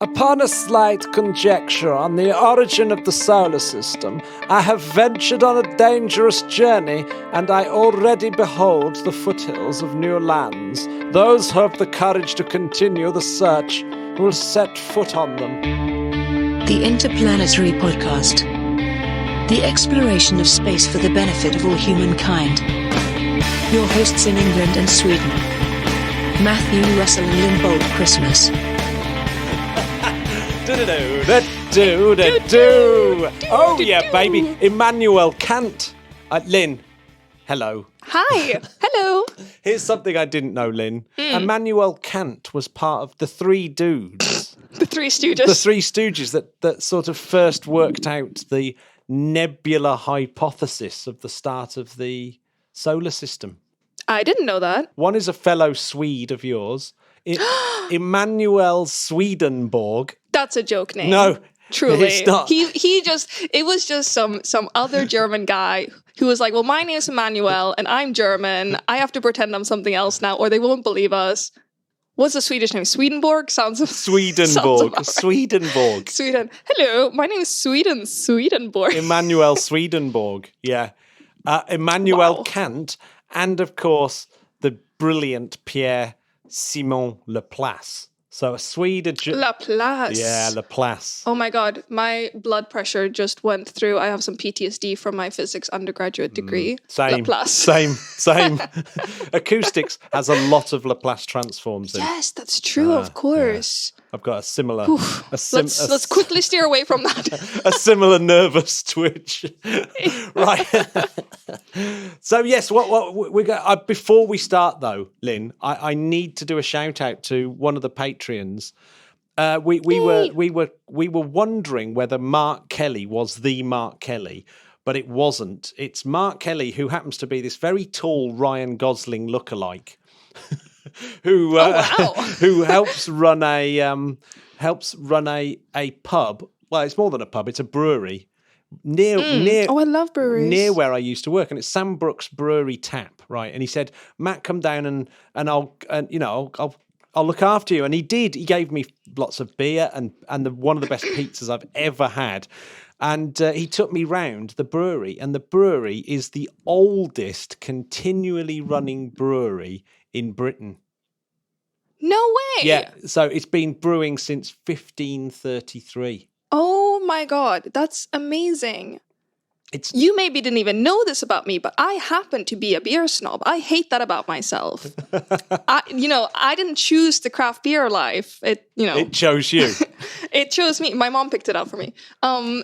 Upon a slight conjecture on the origin of the solar system, I have ventured on a dangerous journey, and I already behold the foothills of new lands. Those who have the courage to continue the search will set foot on them. The Interplanetary Podcast. The exploration of space for the benefit of all humankind. Your hosts in England and Sweden, Matthew, Russell and Linn Boldt-Christmas. Oh yeah, baby. Immanuel Kant. Linn, hello. Hi. Hello. Here's something I didn't know, Linn. Immanuel Kant was part of the Three Dudes. The Three Stooges. The Three Stooges that sort of first worked out the nebula hypothesis of the start of the solar system. I didn't know that. One is a fellow Swede of yours, Emanuel Swedenborg. That's a joke name. No, truly. it's not. It was just some other German guy who was like, well, my name is Emmanuel and I'm German. I have to pretend I'm something else now or they won't believe us. What's the Swedish name? Swedenborg? Swedenborg. Right. Swedenborg. Sweden. Hello, my name is Swedenborg. Emmanuel Swedenborg. Yeah. Immanuel Wow. Kant and, of course, the brilliant Pierre-Simon Laplace. So a Swede... Laplace. Yeah, Laplace. Oh my God, my blood pressure just went through. I have some PTSD from my physics undergraduate degree. Same. Laplace. Same. Acoustics has a lot of Laplace transforms in. Yes, that's true, of course. Yeah. I've got a similar... Let's quickly steer away from that. a similar nervous twitch. Right. So yes, what we got before we start though, Linn, I need to do a shout out to one of the Patreons. We were wondering whether Mark Kelly was the Mark Kelly, but it wasn't. It's Mark Kelly, who happens to be this very tall Ryan Gosling lookalike. Who helps run a pub. Well, it's more than a pub; it's a brewery near. Oh, I love breweries. Near where I used to work, and it's Sam Brooks Brewery Tap, right? And he said, "Matt, come down and I'll look after you." And he did. He gave me lots of beer and one of the best pizzas I've ever had. And he took me round the brewery, and the brewery is the oldest continually running brewery in Britain. No way. Yeah, so it's been brewing since 1533. Oh my God, that's amazing. You maybe didn't even know this about me, but I happen to be a beer snob. I hate that about myself. I didn't choose the craft beer life. It chose you. It chose me. My mom picked it up for me. I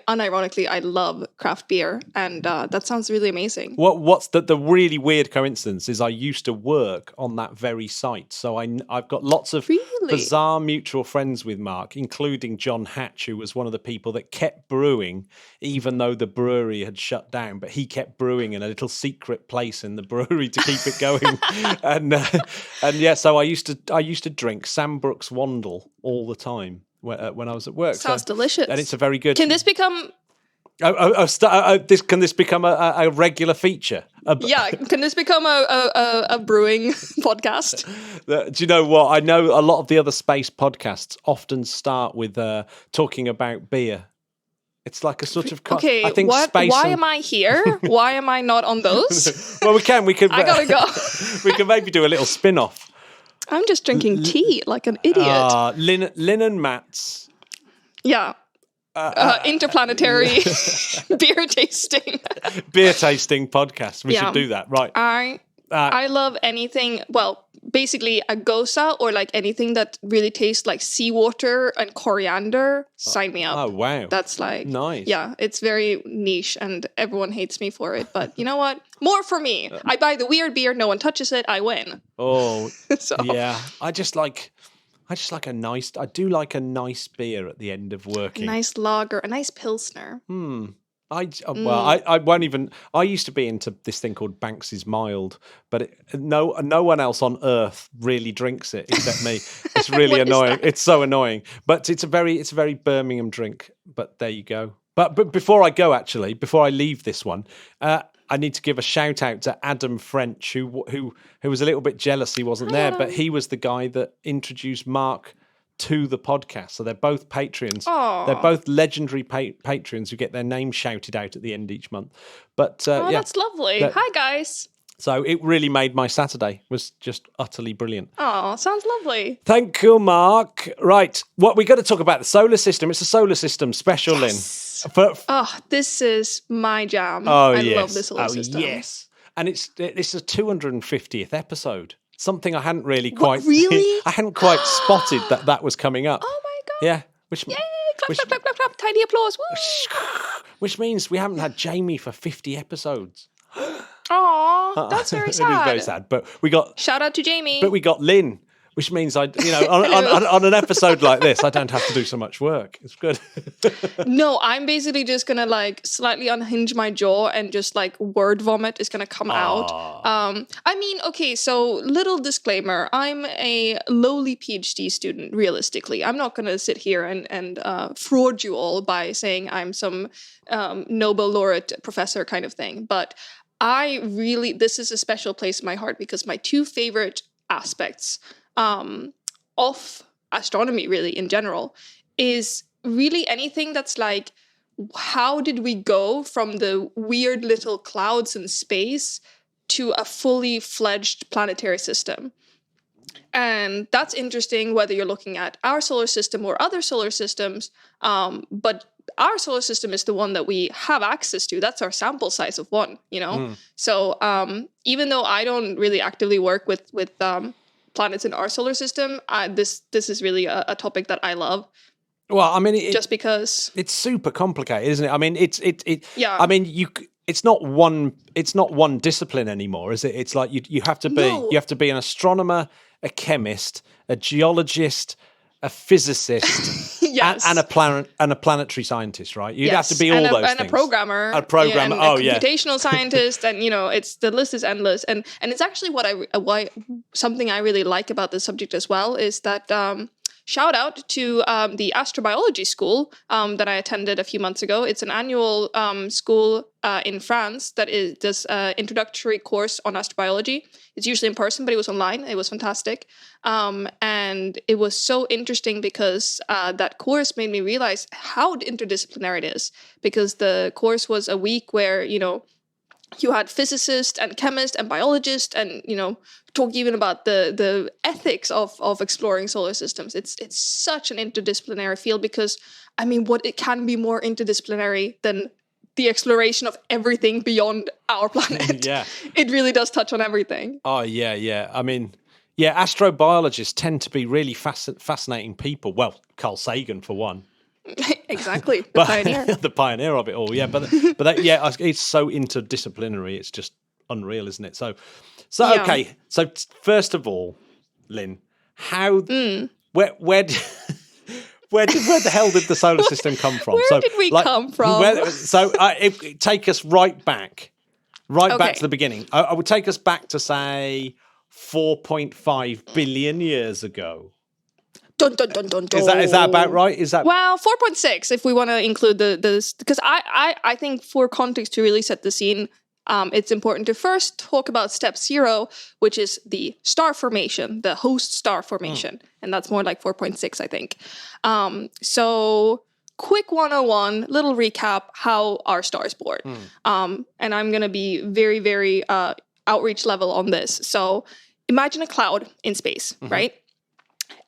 unironically, I love craft beer, and that sounds really amazing. What's the really weird coincidence is I used to work on that very site, so I've got lots of bizarre mutual friends with Mark, including John Hatch, who was one of the people that kept brewing even though the brewery had shut down, but he kept brewing in a little secret place in the brewery to keep it going. and yeah, so I used to drink Sam Brooks Wandle all the time when I was at work. Sounds delicious, and it's a very good. Can this become? Can this become a regular feature? Can this become a brewing podcast? Do you know what? I know a lot of the other space podcasts often start with talking about beer. It's like a sort of... Okay, I think why am I here? Why am I not on those? Well, we could. I gotta go. We can maybe do a little spin-off. I'm just drinking tea like an idiot. Linn and Matt's... Yeah. Interplanetary beer tasting. Beer tasting podcast. We should do that, right. I love anything, well, basically a gosa or like anything that really tastes like seawater and coriander. Sign me up. Oh, wow. That's like... Nice. Yeah, it's very niche and everyone hates me for it. But you know what? More for me. I buy the weird beer, no one touches it, I win. Oh, so. Yeah. I do like a nice beer at the end of working. A nice lager, a nice pilsner. I won't even. I used to be into this thing called Banks's Mild, but no one else on Earth really drinks it except me. It's really annoying. It's so annoying, but it's a very Birmingham drink. But there you go. But before I go, actually, before I leave this one, I need to give a shout out to Adam French, who was a little bit jealous he wasn't there, but he was the guy that introduced Mark to the podcast. So they're both Patreons. Aww. They're both legendary Patreons who get their name shouted out at the end each month. But that's lovely. Hi, guys. So it really made my Saturday. It was just utterly brilliant. Oh, sounds lovely. Thank you, Mark. Right, what we got to talk about the solar system. It's a solar system special, Linn. This is my jam. I love the solar system. Yes, and it's a 250th episode. Something I hadn't really really? I hadn't quite spotted that was coming up. Oh my god! Yeah, Yay! Clap! Tiny applause! Woo! Which means we haven't had Jamie for 50 episodes. Aw, that's very sad. It is very sad, but we got shout out to Jamie. But we got Linn, which means on an episode like this, I don't have to do so much work. It's good. No, I'm basically just gonna like slightly unhinge my jaw and just like word vomit is gonna come out. I mean, okay, so little disclaimer: I'm a lowly PhD student. Realistically, I'm not gonna sit here and fraud you all by saying I'm some Nobel laureate professor kind of thing, but this is a special place in my heart because my two favorite aspects of astronomy, really, in general, is really anything that's like, how did we go from the weird little clouds in space to a fully fledged planetary system? And that's interesting whether you're looking at our solar system or other solar systems, but our solar system is the one that we have access to. That's our sample size of one, you know? So even though I don't really actively work with planets in our solar system, this is really a topic that I love. Well, I mean, just because it's super complicated, isn't it? I mean, yeah. I mean, it's not one discipline anymore, is it? It's like you have to be an astronomer, a chemist, a geologist, a physicist, yes, and a planetary scientist, right? You'd have to be all those things. And a programmer, a computational scientist, and the list is endless. And it's actually something I really like about this subject as well is that shout out to the astrobiology school that I attended a few months ago. It's an annual school in France that does an introductory course on astrobiology. It's usually in person, but it was online. It was fantastic. And it was so interesting because that course made me realize how interdisciplinary it is. Because the course was a week where, you had physicists and chemists and biologists and, talk even about the ethics of exploring solar systems. It's such an interdisciplinary field because, I mean, what it can be more interdisciplinary than the exploration of everything beyond our planet. Yeah. It really does touch on everything. Oh, yeah. I mean, yeah, astrobiologists tend to be really fascinating people. Well, Carl Sagan, for one. Exactly, the pioneer. The pioneer of it all, yeah. But it's so interdisciplinary. It's just unreal, isn't it? So yeah. Okay. So first of all, Linn, where the hell did the solar system come from? Where did we come from? Take us right back to the beginning. I would take us back to say 4.5 billion years ago. Dun, dun, dun, dun, dun. Is that about right? Is that 4.6 if we want to include the because I think for context to really set the scene, it's important to first talk about step 0, which is the star formation, the host star formation, and that's more like 4.6, I think. So quick 101, little recap how our star is born, and I'm gonna be very, very outreach level on this. So imagine a cloud in space, right?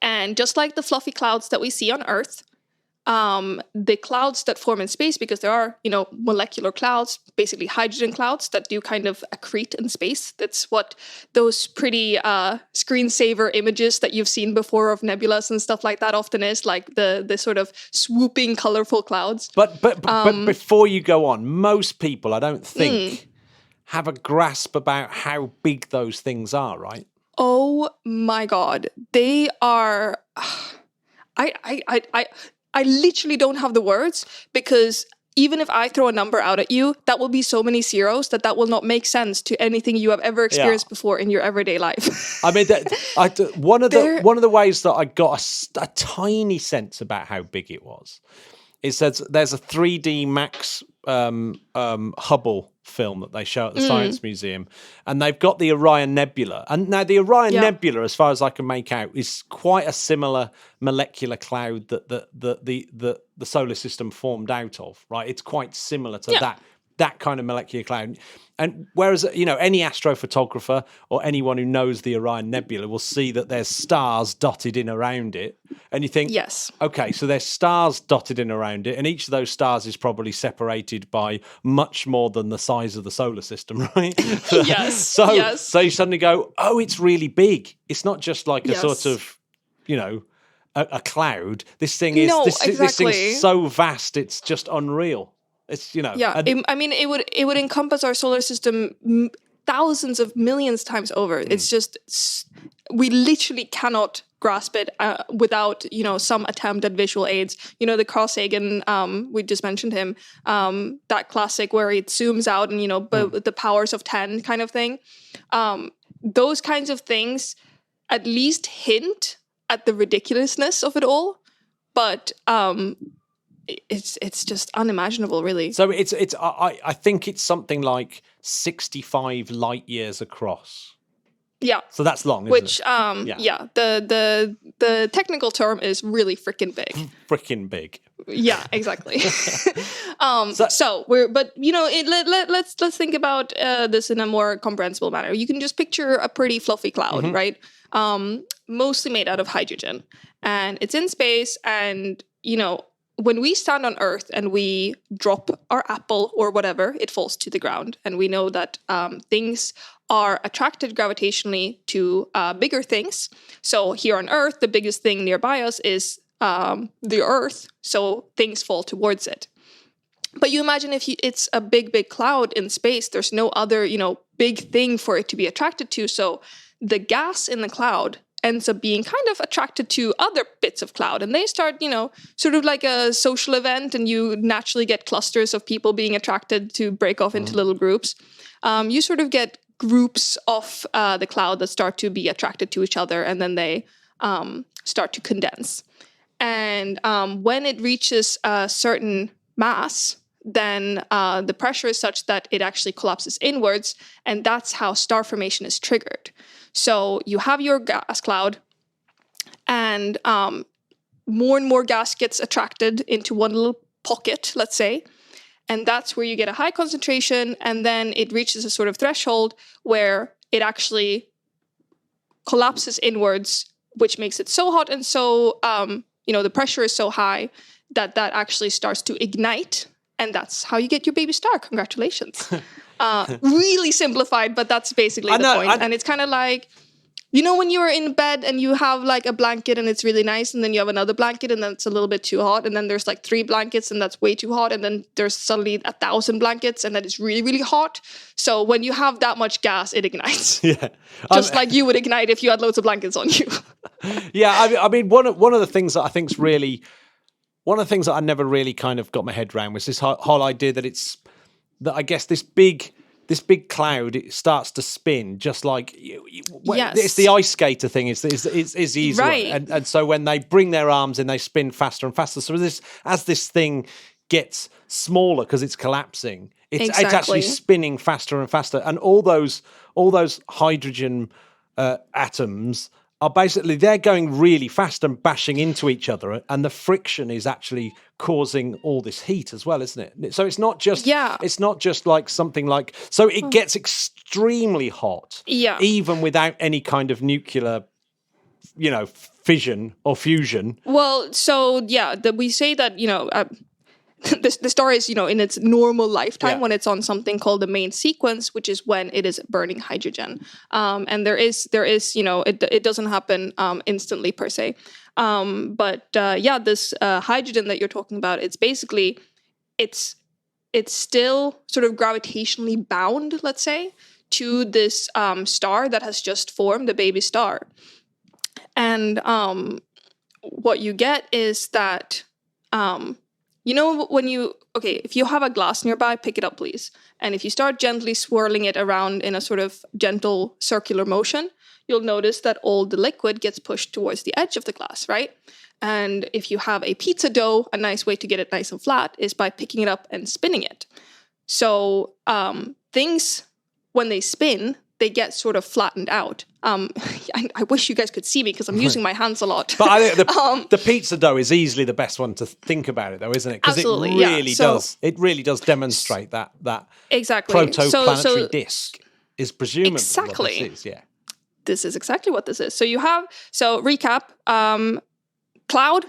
And just like the fluffy clouds that we see on Earth, the clouds that form in space, because there are, molecular clouds, basically hydrogen clouds that do kind of accrete in space. That's what those pretty screensaver images that you've seen before of nebulas and stuff like that often is, like the sort of swooping, colorful clouds. But before you go on, most people, I don't think, have a grasp about how big those things are, right? Oh my God. They are, I literally don't have the words, because even if I throw a number out at you, that will be so many zeros that will not make sense to anything you have ever experienced before in your everyday life. I mean, one of the ways that I got a tiny sense about how big it was is that there's a 3D Max Hubble film that they show at the Science Museum, and they've got the Orion Nebula. And now the Orion Nebula, as far as I can make out, is quite a similar molecular cloud that the solar system formed out of, right? It's quite similar to that kind of molecular cloud. And whereas, any astrophotographer or anyone who knows the Orion Nebula will see that there's stars dotted in around it. And you think, yes, okay, so there's stars dotted in around it. And each of those stars is probably separated by much more than the size of the solar system, right? Yes. So you suddenly go, oh, it's really big. It's not just like a sort of, a cloud. This thing is, this thing's so vast, it's just unreal. It's, I mean, it would encompass our solar system thousands of millions times over. It's just, we literally cannot grasp it without, some attempt at visual aids. The Carl Sagan, we just mentioned him, that classic where it zooms out and, the powers of 10 kind of thing. Those kinds of things at least hint at the ridiculousness of it all. But, it's just unimaginable, really. So I think it's something like 65 light years across. Yeah. So that's long, isn't Which, it? the technical term is really freaking big. Freaking big. Yeah, exactly. Let's think about this in a more comprehensible manner. You can just picture a pretty fluffy cloud, right? Mostly made out of hydrogen, and it's in space, and when we stand on Earth and we drop our apple or whatever, it falls to the ground. And we know that things are attracted gravitationally to bigger things. So here on Earth, the biggest thing nearby us is the Earth. So things fall towards it. But you imagine if it's a big, big cloud in space, there's no other, big thing for it to be attracted to. So the gas in the cloud ends up being kind of attracted to other bits of cloud, and they start, sort of like a social event, and you naturally get clusters of people being attracted to break off into little groups. You sort of get groups of the cloud that start to be attracted to each other, and then they start to condense. And when it reaches a certain mass, then the pressure is such that it actually collapses inwards, and that's how star formation is triggered. So you have your gas cloud, and more and more gas gets attracted into one little pocket, let's say, and that's where you get a high concentration, and then it reaches a sort of threshold where it actually collapses inwards, which makes it so hot and so, the pressure is so high that actually starts to ignite, and that's how you get your baby star. Congratulations. Really simplified, but that's basically the point. And it's kind of like, when you're in bed and you have like a blanket and it's really nice, and then you have another blanket and then it's a little bit too hot, and then there's like 3 blankets and that's way too hot, and then there's suddenly 1,000 blankets and that is really, really hot. So when you have that much gas, it ignites. Yeah. Just like you would ignite if you had loads of blankets on you. Yeah, I mean, one of the things that I think is really, one of the things that I never really kind of got my head around was this whole idea that that I guess this big cloud, it starts to spin just like it's the ice skater thing is easy, right? And so when they bring their arms in, they spin faster and faster. So as this thing gets smaller because it's collapsing, it's actually spinning faster and faster, and all those hydrogen atoms are basically, they're going really fast and bashing into each other, and the friction is actually causing all this heat as well, isn't it? So it's not just like something like, so it gets extremely hot, even without any kind of nuclear, fission or fusion. Well, so we say that, the star is, in its normal lifetime when it's on something called the main sequence, which is when it is burning hydrogen. And there is, it doesn't happen instantly per se. But this hydrogen that you're talking about, it's basically, it's still sort of gravitationally bound, let's say, to this star that has just formed, the baby star. And what you get is that, if you have a glass nearby, pick it up, please. And if you start gently swirling it around in a sort of gentle circular motion, you'll notice that all the liquid gets pushed towards the edge of the glass, right? And if you have a pizza dough, a nice way to get it nice and flat is by picking it up and spinning it. So things, when they spin, they get sort of flattened out. I wish you guys could see me because I'm using my hands a lot. But I think the pizza dough is easily the best one to think about it, though, isn't it? Because it really does demonstrate that exactly protoplanetary disk is presumably exactly what this is. Yeah, this is exactly what this is. So recap: cloud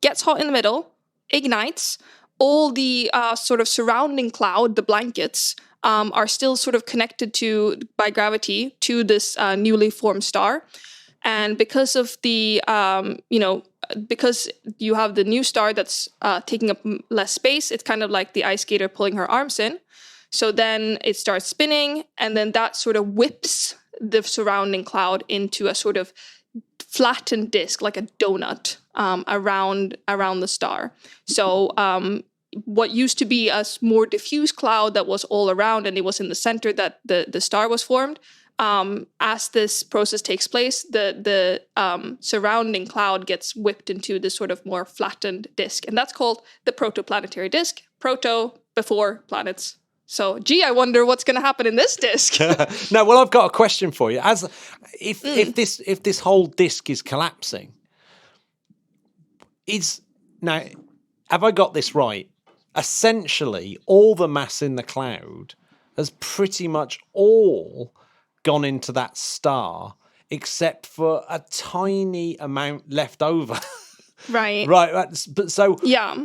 gets hot in the middle, ignites. All the sort of surrounding cloud, the blankets, are still sort of connected by gravity to this newly formed star. And because of the, because you have the new star that's taking up less space, it's kind of like the ice skater pulling her arms in. So then it starts spinning, and then that sort of whips the surrounding cloud into a sort of flattened disk, like a donut, around the star. So what used to be a more diffuse cloud that was all around, and it was in the center that the star was formed. As this process takes place, the surrounding cloud gets whipped into this sort of more flattened disk, and that's called the protoplanetary disk. Proto, before planets. So, I wonder what's going to happen in this disk. No, well, I've got a question for you. If this whole disk is collapsing, have I got this right? Essentially, all the mass in the cloud has pretty much all gone into that star, except for a tiny amount left over. Right. Right. But so,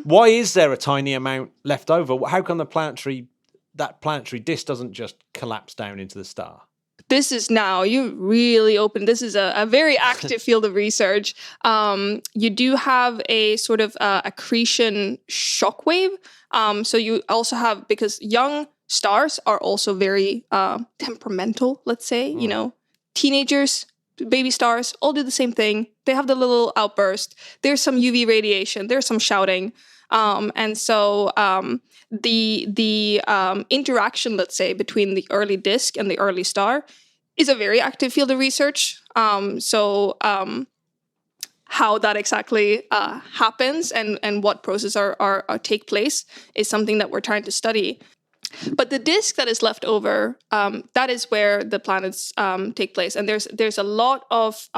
why is there a tiny amount left over? How come that planetary disk doesn't just collapse down into the star? This is you really open. This is a very active field of research. You do have a sort of accretion shockwave. So you also have, because young stars are also very temperamental, let's say, teenagers, baby stars, all do the same thing. They have the little outburst. There's some UV radiation. There's some shouting. And so the interaction, let's say, between the early disk and the early star is a very active field of research. How that exactly happens and what processes are take place is something that we're trying to study. But the disk that is left over, that is where the planets take place. And there's a lot of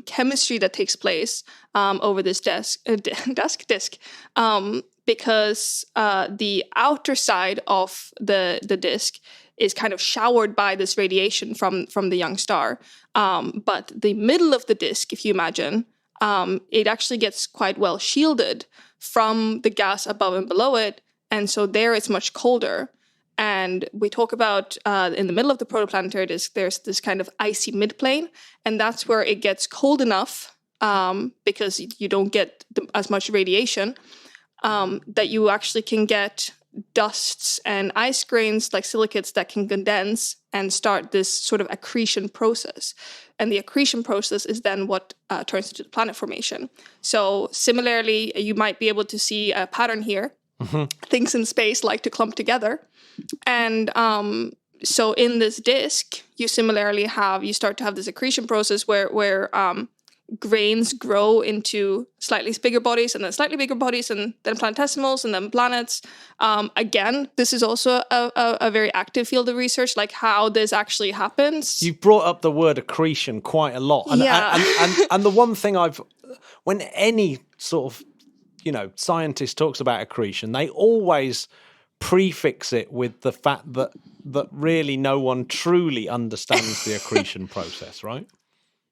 chemistry that takes place over this disk, because the outer side of the disk is kind of showered by this radiation from the young star. But the middle of the disk, if you imagine, it actually gets quite well shielded from the gas above and below it. And so there it's much colder. And we talk about in the middle of the protoplanetary disk, there's this kind of icy midplane. And that's where it gets cold enough because you don't get as much radiation that you actually can get dusts and ice grains like silicates that can condense and start this sort of accretion process. And the accretion process is then what turns into the planet formation. So similarly, you might be able to see a pattern here. Mm-hmm. Things in space like to clump together. And so in this disk, you start to have this accretion process where grains grow into slightly bigger bodies and then slightly bigger bodies and then planetesimals and then planets. Again, this is also a very active field of research, like how this actually happens. You've brought up the word accretion quite a lot. And the one thing when any sort of, scientist talks about accretion, they always prefix it with the fact that really no one truly understands the accretion process, right?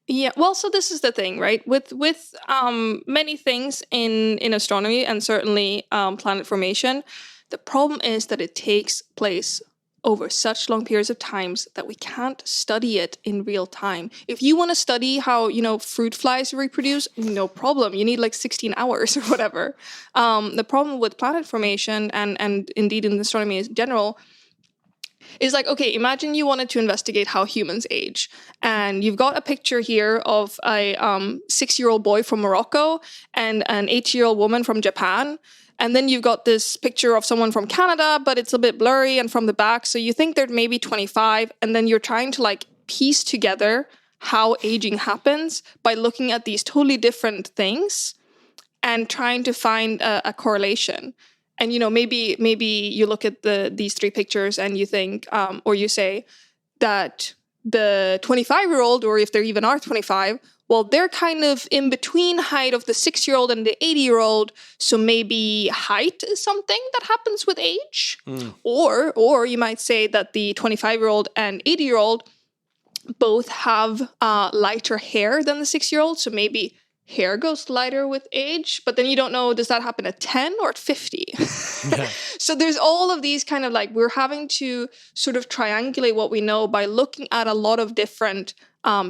Yeah, well, so this is the thing, right? With many things in astronomy and certainly planet formation, the problem is that it takes place over such long periods of times that we can't study it in real time. If you want to study how, fruit flies reproduce, no problem. You need like 16 hours or whatever. The problem with planet formation and indeed in astronomy in general is like, okay, imagine you wanted to investigate how humans age. And you've got a picture here of a 6-year-old boy from Morocco and an 8-year-old woman from Japan. And then you've got this picture of someone from Canada, but it's a bit blurry and from the back. So you think they're maybe 25. And then you're trying to piece together how aging happens by looking at these totally different things and trying to find a correlation. and maybe you look at these three pictures and you think, or you say that the 25-year-old, or if there even are 25, well, they're kind of in between height of the 6-year-old and the 80-year-old. So maybe height is something that happens with age. Or you might say that the 25-year-old and 80-year-old both have lighter hair than the 6-year-old. So maybe hair goes lighter with age, but then you don't know, does that happen at 10 or at 50? Yeah. So there's all of these kind of we're having to sort of triangulate what we know by looking at a lot of different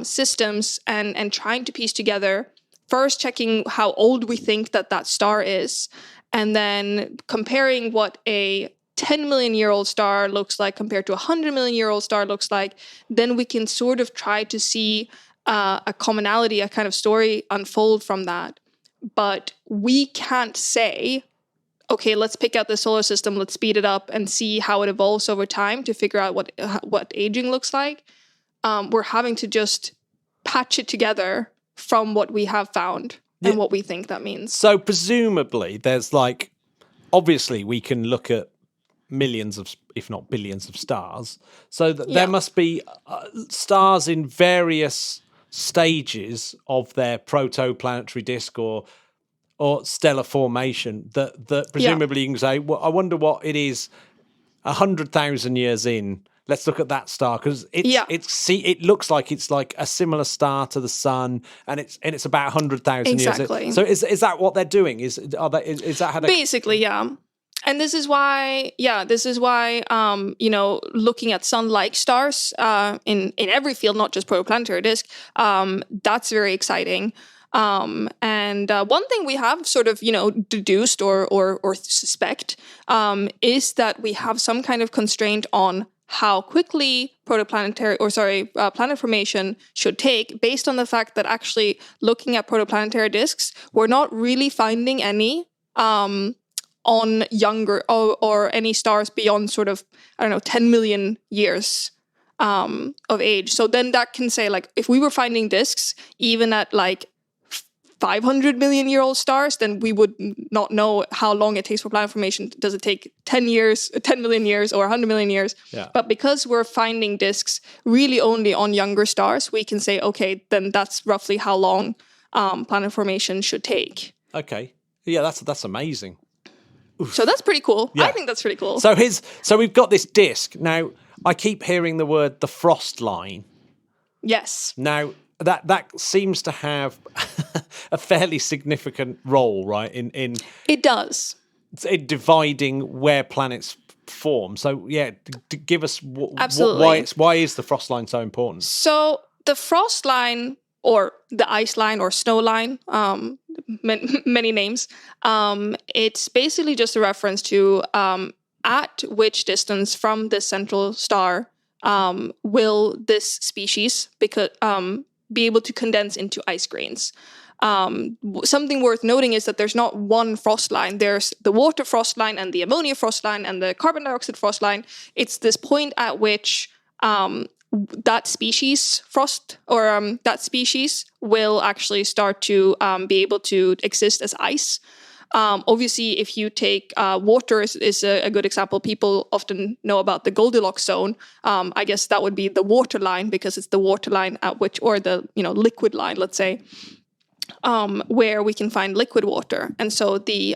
systems and trying to piece together, first checking how old we think that star is, and then comparing what a 10 million year old star looks like compared to a 100 million year old star looks like. Then we can sort of try to see a commonality, a kind of story unfold from that. But we can't say, okay, let's pick out the solar system, let's speed it up and see how it evolves over time to figure out what aging looks like. We're having to just patch it together from what we have found and what we think that means. So presumably there's obviously we can look at millions of, if not billions of stars. So there must be stars in various stages of their protoplanetary disk or stellar formation that presumably you can say, well, I wonder what it is 100,000 years in. Let's look at that star because it looks like it's like a similar star to the sun, and it's about 100,000 years in. So is that what they're doing? Is that how they basically? Yeah. And this is why, looking at sun-like stars in every field, not just protoplanetary disk, that's very exciting. And one thing we have sort of, deduced or suspect is that we have some kind of constraint on how quickly planet formation should take, based on the fact that actually looking at protoplanetary disks, we're not really finding any on younger or any stars beyond sort of, 10 million years of age. So then that can say, if we were finding disks even at 500 million year old stars, then we would not know how long it takes for planet formation. Does it take 10 million years or 100 million years? Yeah. But because we're finding disks really only on younger stars, we can say, okay, then that's roughly how long planet formation should take. Okay. Yeah, that's amazing. Oof. So that's pretty cool. Yeah. I think that's pretty cool. So we've got this disk. Now, I keep hearing the word the frost line. Yes. Now, that seems to have a fairly significant role, right? In it does. In dividing where planets form. So yeah, give us absolutely why is the frost line so important? So the frost line, or the ice line, or snow line, many names. It's basically just a reference to at which distance from the central star will this species be able to condense into ice grains. Something worth noting is that there's not one frost line. There's the water frost line and the ammonia frost line and the carbon dioxide frost line. It's this point at which that species frost, or that species will actually start to be able to exist as ice. Obviously, if you take water is a good example. People often know about the Goldilocks zone. I guess that would be the water line, because it's the water line at which, or the liquid line, let's say, where we can find liquid water. And so the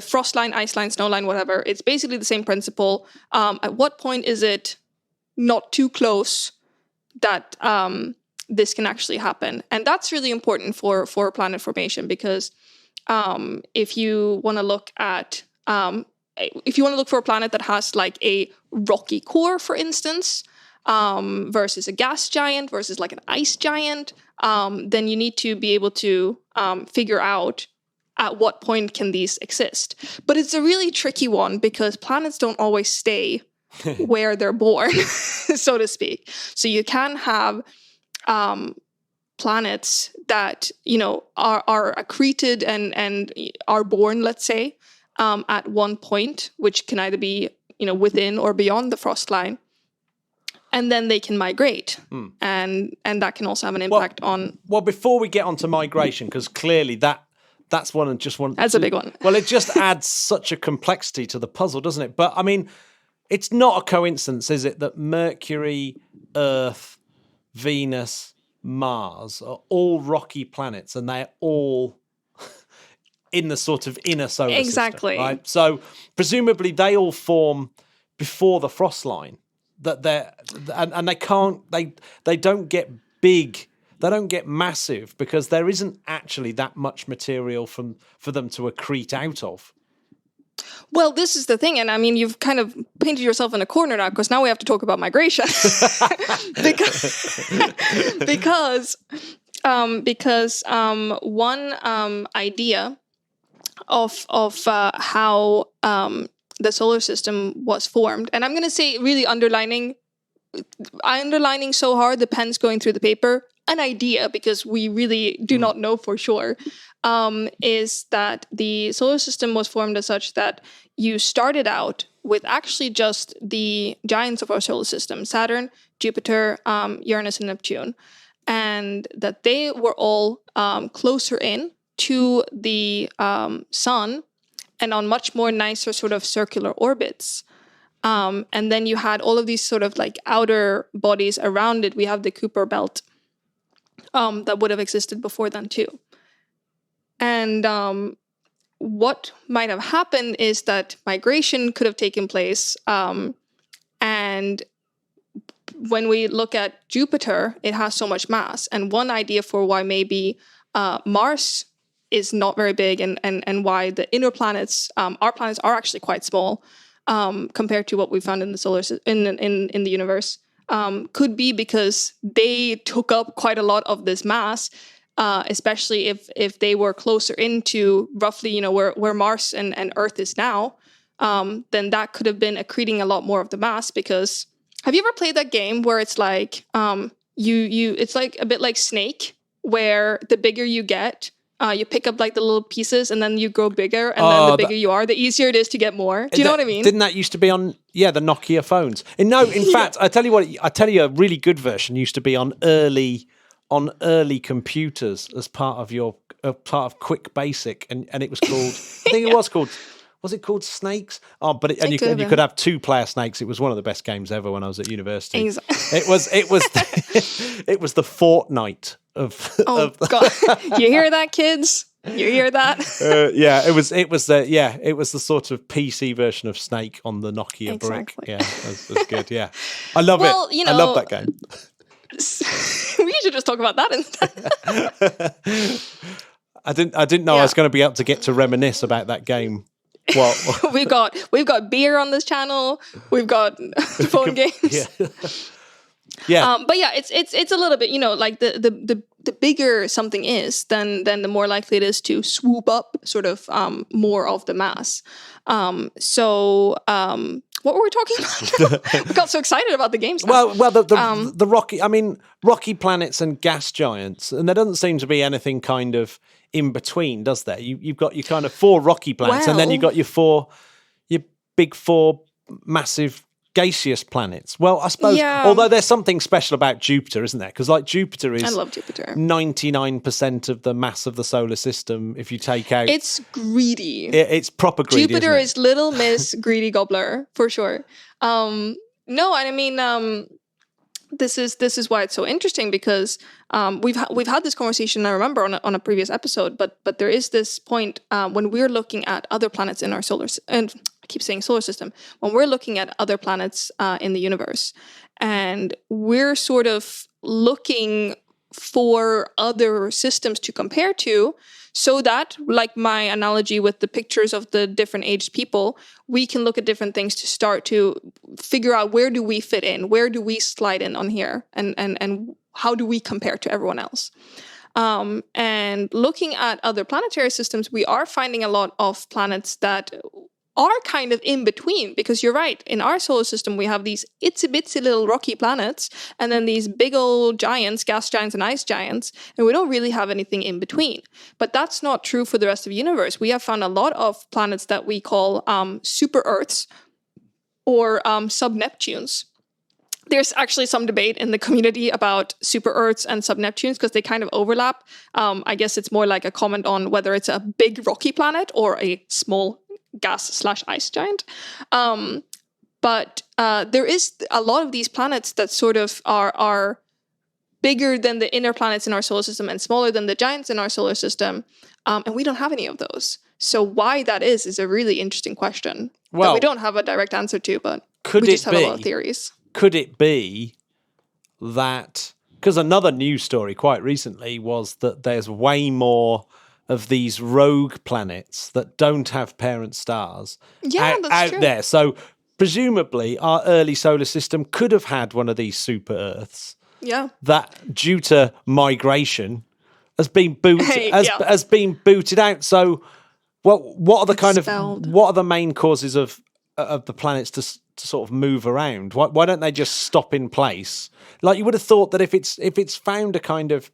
frost line, ice line, snow line, whatever, it's basically the same principle. At what point is it not too close that this can actually happen? And that's really important for planet formation, because if you want to look for a planet that has a rocky core, for instance, versus a gas giant versus an ice giant, then you need to be able to figure out at what point can these exist. But it's a really tricky one, because planets don't always stay where they're born, so to speak. So you can have planets that are accreted and are born, let's say, at one point, which can either be within or beyond the frost line, and then they can migrate, and that can also have an impact on. Well, before we get onto migration, because clearly that that's one and just one. That's a big one. Well, it just adds such a complexity to the puzzle, doesn't it? But I mean, it's not a coincidence, is it, that Mercury, Earth, Venus, Mars are all rocky planets, and they're all in the sort of inner solar Exactly. system, right? So presumably they all form before the frost line. That they don't get big, they don't get massive because there isn't actually that much material for them to accrete out of. Well, this is the thing, and I mean, you've kind of painted yourself in a corner now, because now we have to talk about migration, because one idea of how the solar system was formed, and I'm going to say really underlining so hard the pen's going through the paper, an idea, because we really do not know for sure, is that the solar system was formed as such that you started out with actually just the giants of our solar system, Saturn, Jupiter, Uranus, and Neptune, and that they were all closer in to the sun and on much more nicer sort of circular orbits. And then you had all of these sort of like outer bodies around it. We have the Kuiper belt that would have existed before then too. And what might have happened is that migration could have taken place. And when we look at Jupiter, it has so much mass. And one idea for why maybe Mars is not very big and why the inner planets, our planets, are actually quite small compared to what we found in the solar in the universe, could be because they took up quite a lot of this mass. Especially if they were closer into roughly, where Mars and Earth is now, then that could have been accreting a lot more of the mass. Because have you ever played that game where it's like it's like a bit like Snake, where the bigger you get, you pick up like the little pieces and then you grow bigger, and then the bigger you are, the easier it is to get more. Do you know what I mean? Didn't that used to be on the Nokia phones? In fact, I tell you a really good version used to be on early computers as part of Quick Basic, and it was called I think it was called Snakes? Oh, but you could have 2-player Snakes. It was one of the best games ever when I was at university. Exactly. It was it was the Fortnite of. Oh God! You hear that, kids? You hear that? It was the sort of PC version of Snake on the Nokia brick. Yeah, that's good. Yeah, I love it. I love that game. We should just talk about that instead. I didn't know I was going to be able to get to reminisce about that game. Well, we've got beer on this channel. We've got phone games. Yeah. But yeah, it's a little bit, like the bigger something is, then the more likely it is to swoop up sort of more of the mass. What were we talking about? We got so excited about the games. Well, the rocky planets and gas giants, and there doesn't seem to be anything kind of in between, does there? You've got your kind of 4 rocky planets, and then you've got your big 4 massive gaseous planets. Well, I suppose, although there's something special about Jupiter, isn't there? Because like Jupiter is, I love Jupiter, 99% of the mass of the solar system. If you take out, it's greedy. It's proper greedy. Jupiter is Little Miss Greedy Gobbler for sure. No, and I mean, this is why it's so interesting, because we've had this conversation, I remember, on a previous episode, but there is this point when we're looking at other planets in our and I keep saying solar system, when we're looking at other planets in the universe, and we're sort of looking for other systems to compare to, so that, like my analogy with the pictures of the different aged people, we can look at different things to start to figure out where do we fit in, where do we slide in on here, and how do we compare to everyone else. And looking at other planetary systems, we are finding a lot of planets that are kind of in between, because you're right, in our solar system we have these itsy-bitsy little rocky planets, and then these big old giants, gas giants and ice giants, and we don't really have anything in between. But that's not true for the rest of the universe. We have found a lot of planets that we call super Earths or sub-Neptunes. There's actually some debate in the community about super Earths and sub-Neptunes because they kind of overlap. I guess it's more like a comment on whether it's a big rocky planet or a small gas/ice giant. But there is a lot of these planets that sort of are bigger than the inner planets in our solar system and smaller than the giants in our solar system. And we don't have any of those. So why that is a really interesting question that we don't have a direct answer to, but we just have a lot of theories. Could it be that, because another news story quite recently was that there's way more of these rogue planets that don't have parent stars out true. there. So presumably our early solar system could have had one of these super Earths. Yeah. That due to migration has been booted out. So what are the main causes of the planets to sort of move around? Why don't they just stop in place? Like, you would have thought that if it's found a kind of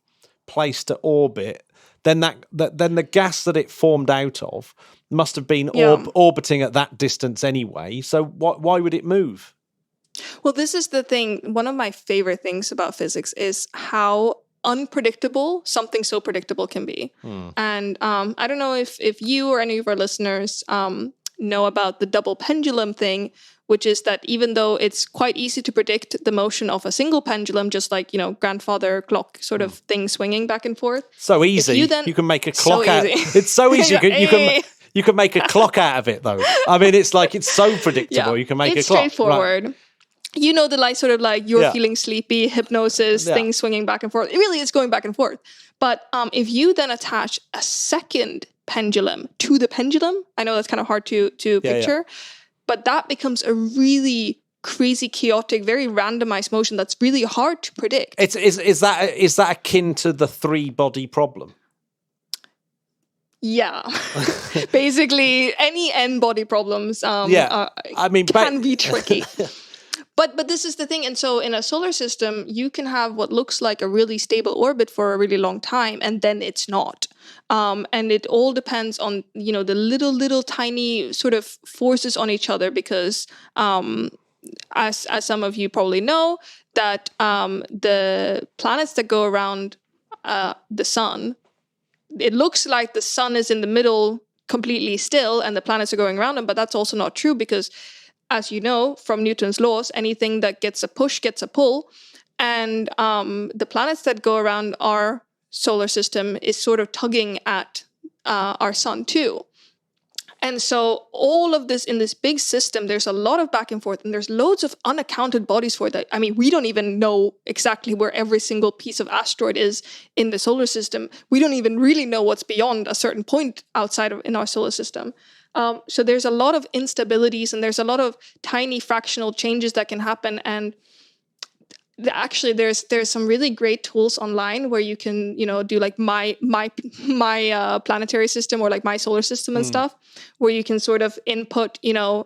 place to orbit, then then the gas that it formed out of must have been orbiting at that distance anyway. So why would it move? Well, this is the thing. One of my favorite things about physics is how unpredictable something so predictable can be. And I don't know if you or any of our listeners know about the double pendulum thing, which is that even though it's quite easy to predict the motion of a single pendulum, just like, grandfather clock sort of thing swinging back and forth. So easy. You can make a clock out. It's so easy. You can make a clock out of it, though. I mean, it's so predictable. You can make a clock. It's straightforward. Right. You know, you're feeling sleepy, hypnosis, things swinging back and forth. It really is going back and forth. But if you then attach a second pendulum to the pendulum, I know that's kind of hard to picture, but that becomes a really crazy, chaotic, very randomized motion that's really hard to predict. Is that akin to the 3-body problem? Yeah. Basically, any n-body problems can be tricky. But this is the thing. And so in a solar system, you can have what looks like a really stable orbit for a really long time, and then it's not. And it all depends on, the little tiny sort of forces on each other because, as some of you probably know, that the planets that go around the sun, it looks like the sun is in the middle completely still and the planets are going around them, but that's also not true because, as you know, from Newton's laws, anything that gets a push gets a pull. And the planets that go around our solar system is sort of tugging at our sun too. And so all of this in this big system, there's a lot of back and forth and there's loads of unaccounted bodies for that. I mean, we don't even know exactly where every single piece of asteroid is in the solar system. We don't even really know what's beyond a certain point outside of in our solar system. So there's a lot of instabilities and there's a lot of tiny fractional changes that can happen. And actually, there's some really great tools online where you can, do like my planetary system or like my solar system and stuff, where you can sort of input,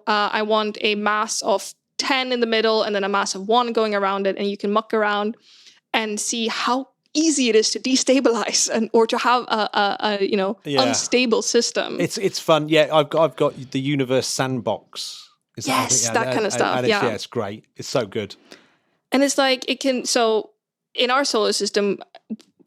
I want a mass of 10 in the middle and then a mass of 1 going around it, and you can muck around and see how easy it is to destabilize or to have a unstable system. It's fun. Yeah, I've got the Universe Sandbox. That kind of stuff. Yeah, it's great. It's so good. And it's like so in our solar system,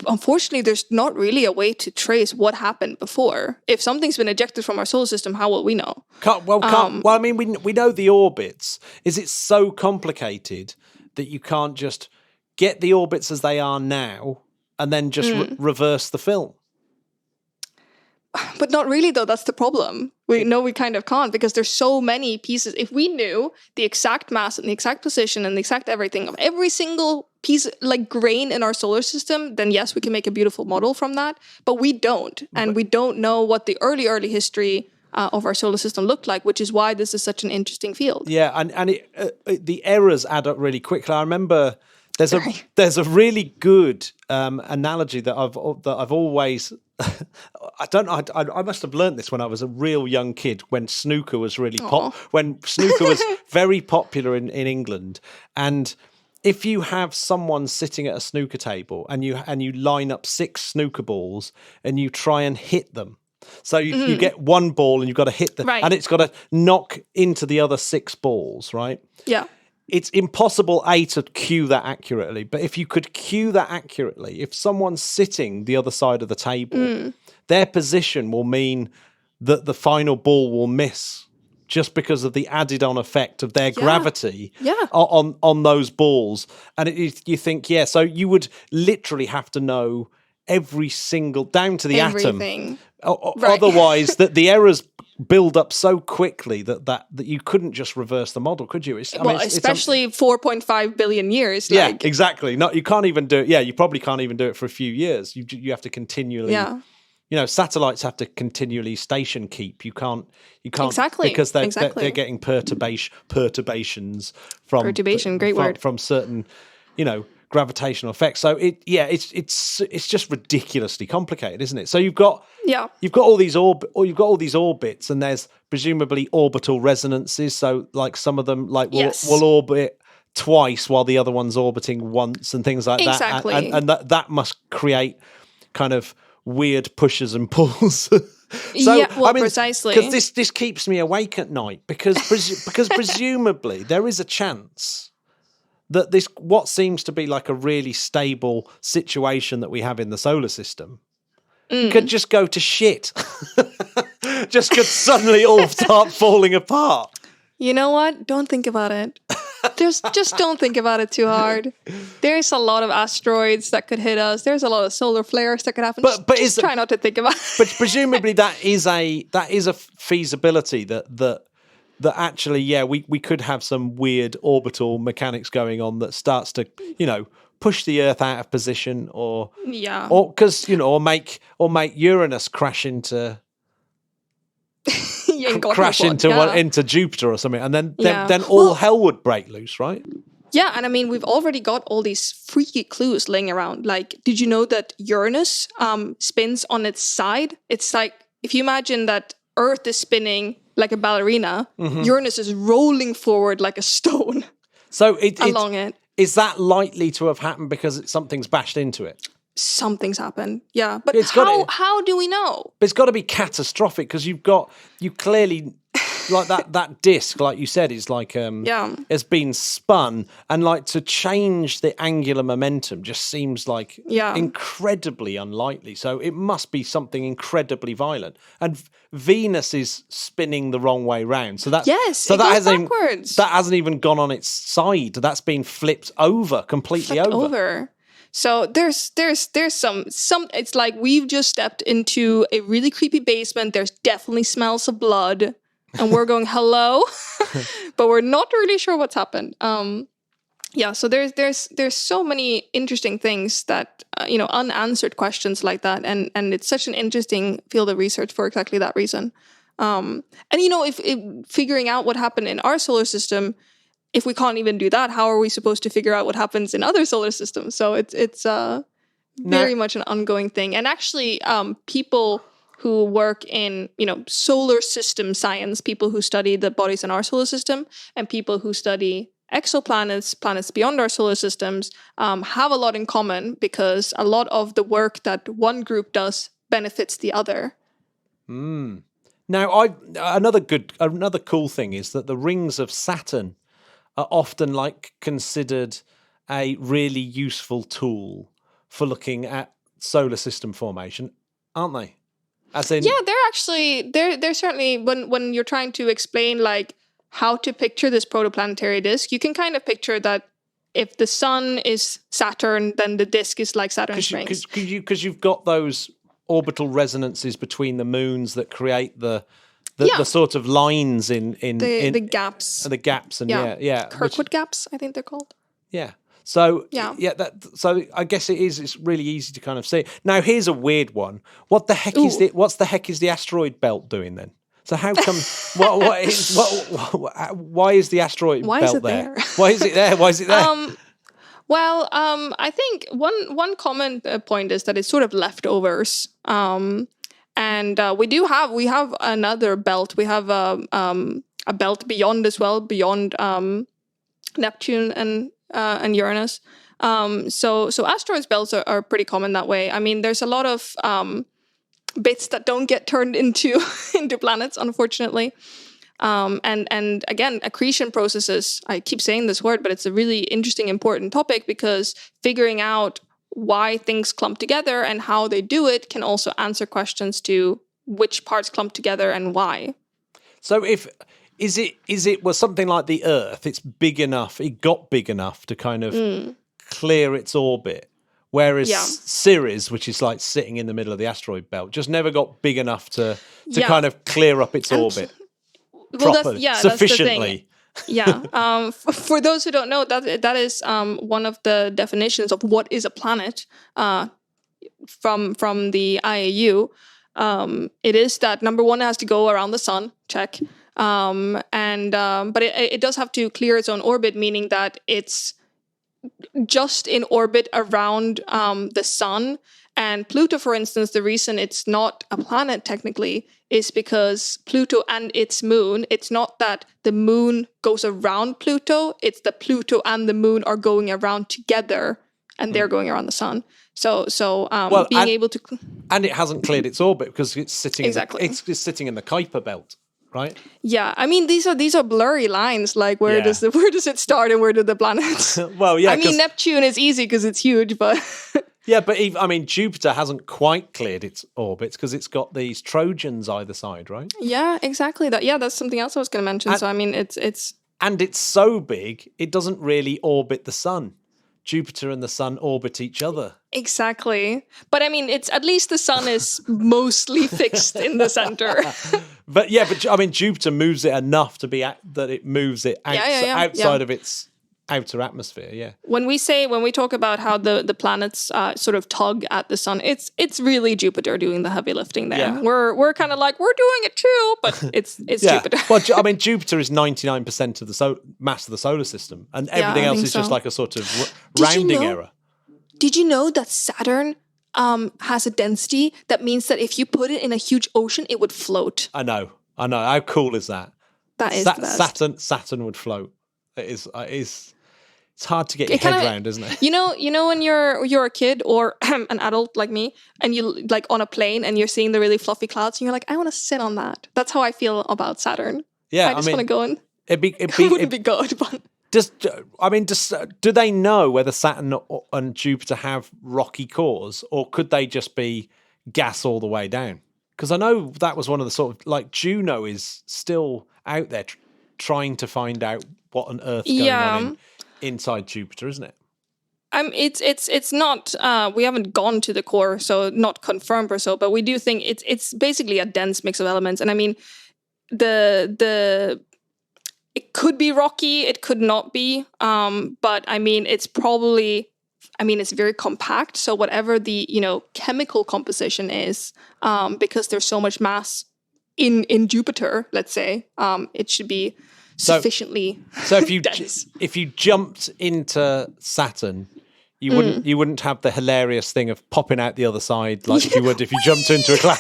unfortunately, there's not really a way to trace what happened before. If something's been ejected from our solar system, how will we know? I mean, we know the orbits. Is it so complicated that you can't just get the orbits as they are now and then just reverse the film? But not really, though. That's the problem. We kind of can't because there's so many pieces. If we knew the exact mass and the exact position and the exact everything of every single piece, like grain in our solar system, then yes, we can make a beautiful model from that. But we don't. And we don't know what the early history of our solar system looked like, which is why this is such an interesting field. Yeah, and the errors add up really quickly. I remember there's a really good analogy that I've always I must have learned this when I was a real young kid, when snooker was really when snooker was very popular in England. And if you have someone sitting at a snooker table and you line up 6 snooker balls and you try and hit them, so you get one ball and you've got to hit them, and it's got to knock into the other 6 balls, right? Yeah. it's impossible to cue that accurately, but if you could cue that accurately, if someone's sitting the other side of the table, their position will mean that the final ball will miss just because of the added on effect of their gravity on those balls. And you think, so you would literally have to know every single, down to the atom. Otherwise, that the errors build up so quickly that you couldn't just reverse the model, could you? Especially 4.5 billion years. Yeah, exactly. No, you can't even do it. Yeah, you probably can't even do it for a few years. You have to continually. Yeah. Satellites have to continually station keep. You can't exactly because they're getting perturbations from great word, from certain gravitational effects. So it's just ridiculously complicated, isn't it? So you've got all these orbits, and there's presumably orbital resonances. So like some of them will orbit twice while the other one's orbiting once, and things like that. Exactly. And that must create kind of weird pushes and pulls. Precisely. Because this keeps me awake at night because presumably there is a chance that this, what seems to be like a really stable situation that we have in the solar system, could just go to shit. Just could suddenly all start falling apart. You know what? Don't think about it. Just don't think about it too hard. There's a lot of asteroids that could hit us. There's a lot of solar flares that could happen. But just try not to think about it. But presumably that is a feasibility that actually, we could have some weird orbital mechanics going on that starts to, push the Earth out of position, or make Uranus crash into. Into Jupiter or something, and then all hell would break loose, right? Yeah, and I mean, we've already got all these freaky clues laying around. Like, did you know that Uranus spins on its side? It's like, if you imagine that Earth is spinning like a ballerina, Uranus is rolling forward like a stone. So along it. Is that likely to have happened because something's bashed into it? Something's happened, yeah. But how do we know? But it's got to be catastrophic, because you clearly, like that disk, like you said, is like has been spun, and like to change the angular momentum just seems like incredibly unlikely. So it must be something incredibly violent. And Venus is spinning the wrong way round. So that backwards. That hasn't even gone on its side. That's been flipped completely over. So there's some it's like we've just stepped into a really creepy basement. There's definitely smells of blood, and we're going hello, but we're not really sure what's happened. So there's so many interesting things that unanswered questions like that, and it's such an interesting field of research for exactly that reason. If figuring out what happened in our solar system. If we can't even do that, how are we supposed to figure out what happens in other solar systems? So it's very much an ongoing thing. And actually, people who work in solar system science, people who study the bodies in our solar system, and people who study exoplanets, planets beyond our solar systems, have a lot in common, because a lot of the work that one group does benefits the other. Now, another cool thing is that the rings of Saturn are often considered a really useful tool for looking at solar system formation, aren't they? As in, they're certainly, when you're trying to explain how to picture this protoplanetary disk, you can kind of picture that if the sun is Saturn, then the disk is like Saturn's rings. Because you've got those orbital resonances between the moons that create the sort of lines in the gaps. The gaps, and Kirkwood gaps, I think they're called. Yeah. So so I guess it's really easy to kind of see. Now here's a weird one. What the heck is the asteroid belt doing then? So how come why is the asteroid belt there? Why is it there? Why is it there? I think one common point is that it's sort of leftovers. And we have another belt. We have a belt beyond as well, beyond Neptune and Uranus. So asteroids belts are pretty common that way. I mean, there's a lot of bits that don't get turned into planets, unfortunately. And again, accretion processes, I keep saying this word, but it's a really interesting, important topic, because figuring out why things clump together and how they do it can also answer questions to which parts clump together and why. So is it was something like the Earth, it got big enough to kind of clear its orbit, whereas Ceres, which is like sitting in the middle of the asteroid belt, just never got big enough to kind of clear up its orbit properly, sufficiently. For those who don't know, that is one of the definitions of what is a planet from the IAU. It is that, number one, it has to go around the sun, check. But it does have to clear its own orbit, meaning that it's just in orbit around the sun. And Pluto, for instance, the reason it's not a planet technically is because Pluto and its moon, it's not that the moon goes around Pluto, it's that Pluto and the moon are going around together, and they're going around the sun. So being able to... And it hasn't cleared its orbit because it's sitting it's sitting in the Kuiper belt, right? Yeah, I mean, these are blurry lines. Like, where does it start and where do the planets? Well, yeah. I mean, Neptune is easy because it's huge, but... Yeah, but Jupiter hasn't quite cleared its orbits because it's got these Trojans either side, right? Yeah, exactly. That's something else I was going to mention. So, I mean, it's... And it's so big, it doesn't really orbit the sun. Jupiter and the sun orbit each other. Exactly. But I mean, it's at least the sun is mostly fixed in the center. But I mean, Jupiter moves it enough to be that it moves it outside of its outer atmosphere. Yeah. When we talk about how the planets sort of tug at the sun, it's really Jupiter doing the heavy lifting there. Yeah. We're kind of like, we're doing it too, but it's Jupiter. Well, I mean, Jupiter is 99% of the mass of the solar system, and everything else is just like a sort of rounding error. Did you know that Saturn has a density that means that if you put it in a huge ocean, it would float? I know. How cool is that? That is the best. Saturn would float. It is. It's hard to get your head around, isn't it? You know when you're a kid or an adult like me, and you like on a plane and you're seeing the really fluffy clouds, and you're like, I want to sit on that. That's how I feel about Saturn. Yeah, I just want to go in. It wouldn't be good, but do they know whether Saturn and Jupiter have rocky cores, or could they just be gas all the way down? Because I know that was one of the sort of, like, Juno is still out there trying to find out what on earth's going on inside Jupiter, isn't it? It's not. We haven't gone to the core, so not confirmed or so. But we do think it's basically a dense mix of elements. And I mean, it could be rocky, it could not be. But I mean, it's probably. I mean, it's very compact. So whatever the chemical composition is, because there's so much mass in Jupiter, let's say, it should be sufficiently. So if you jumped into Saturn, you wouldn't have the hilarious thing of popping out the other side like you would if you jumped into a cloud.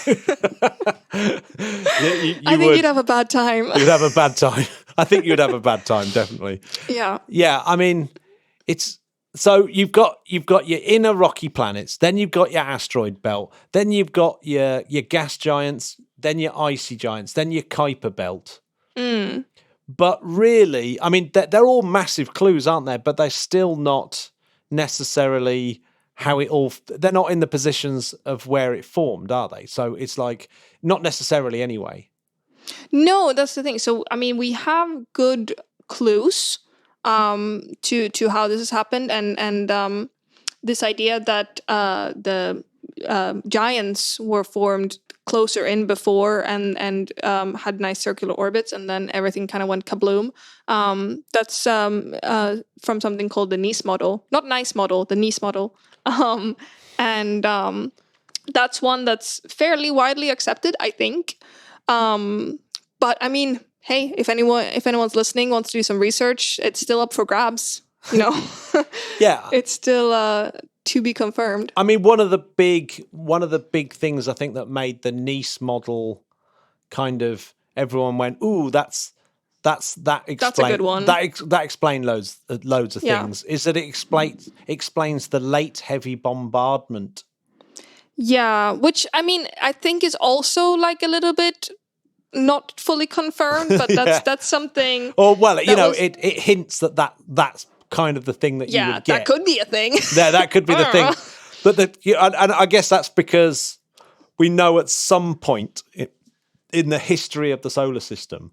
I think you'd have a bad time. You'd have a bad time. I think you'd have a bad time, definitely. Yeah. Yeah. I mean, it's so you've got your inner rocky planets, then you've got your asteroid belt, then you've got your gas giants, then your icy giants, then your Kuiper belt. But really, I mean, they're all massive clues, aren't they? But they're still not necessarily they're not in the positions of where it formed, are they? So it's like, not necessarily anyway. No, that's the thing. So, I mean, we have good clues to how this has happened. And this idea that the giants were formed closer in before and had nice circular orbits, and then everything kind of went kabloom. That's from something called the Nice model. Not nice model, the Nice model. That's one that's fairly widely accepted, I think. But I mean, hey, if anyone's listening, wants to do some research, it's still up for grabs, Yeah. It's still to be confirmed. I mean, one of the big things I think that made the Nice model kind of, everyone went, ooh, that explains, that's a good one. That explained loads of things. Is that it explains the late heavy bombardment. Yeah, which I mean, I think is also like a little bit not fully confirmed, but that's something. Or well, it hints that's kind of the thing that you would get. That could be a thing. That could be the thing. But and I guess that's because we know at some point in the history of the solar system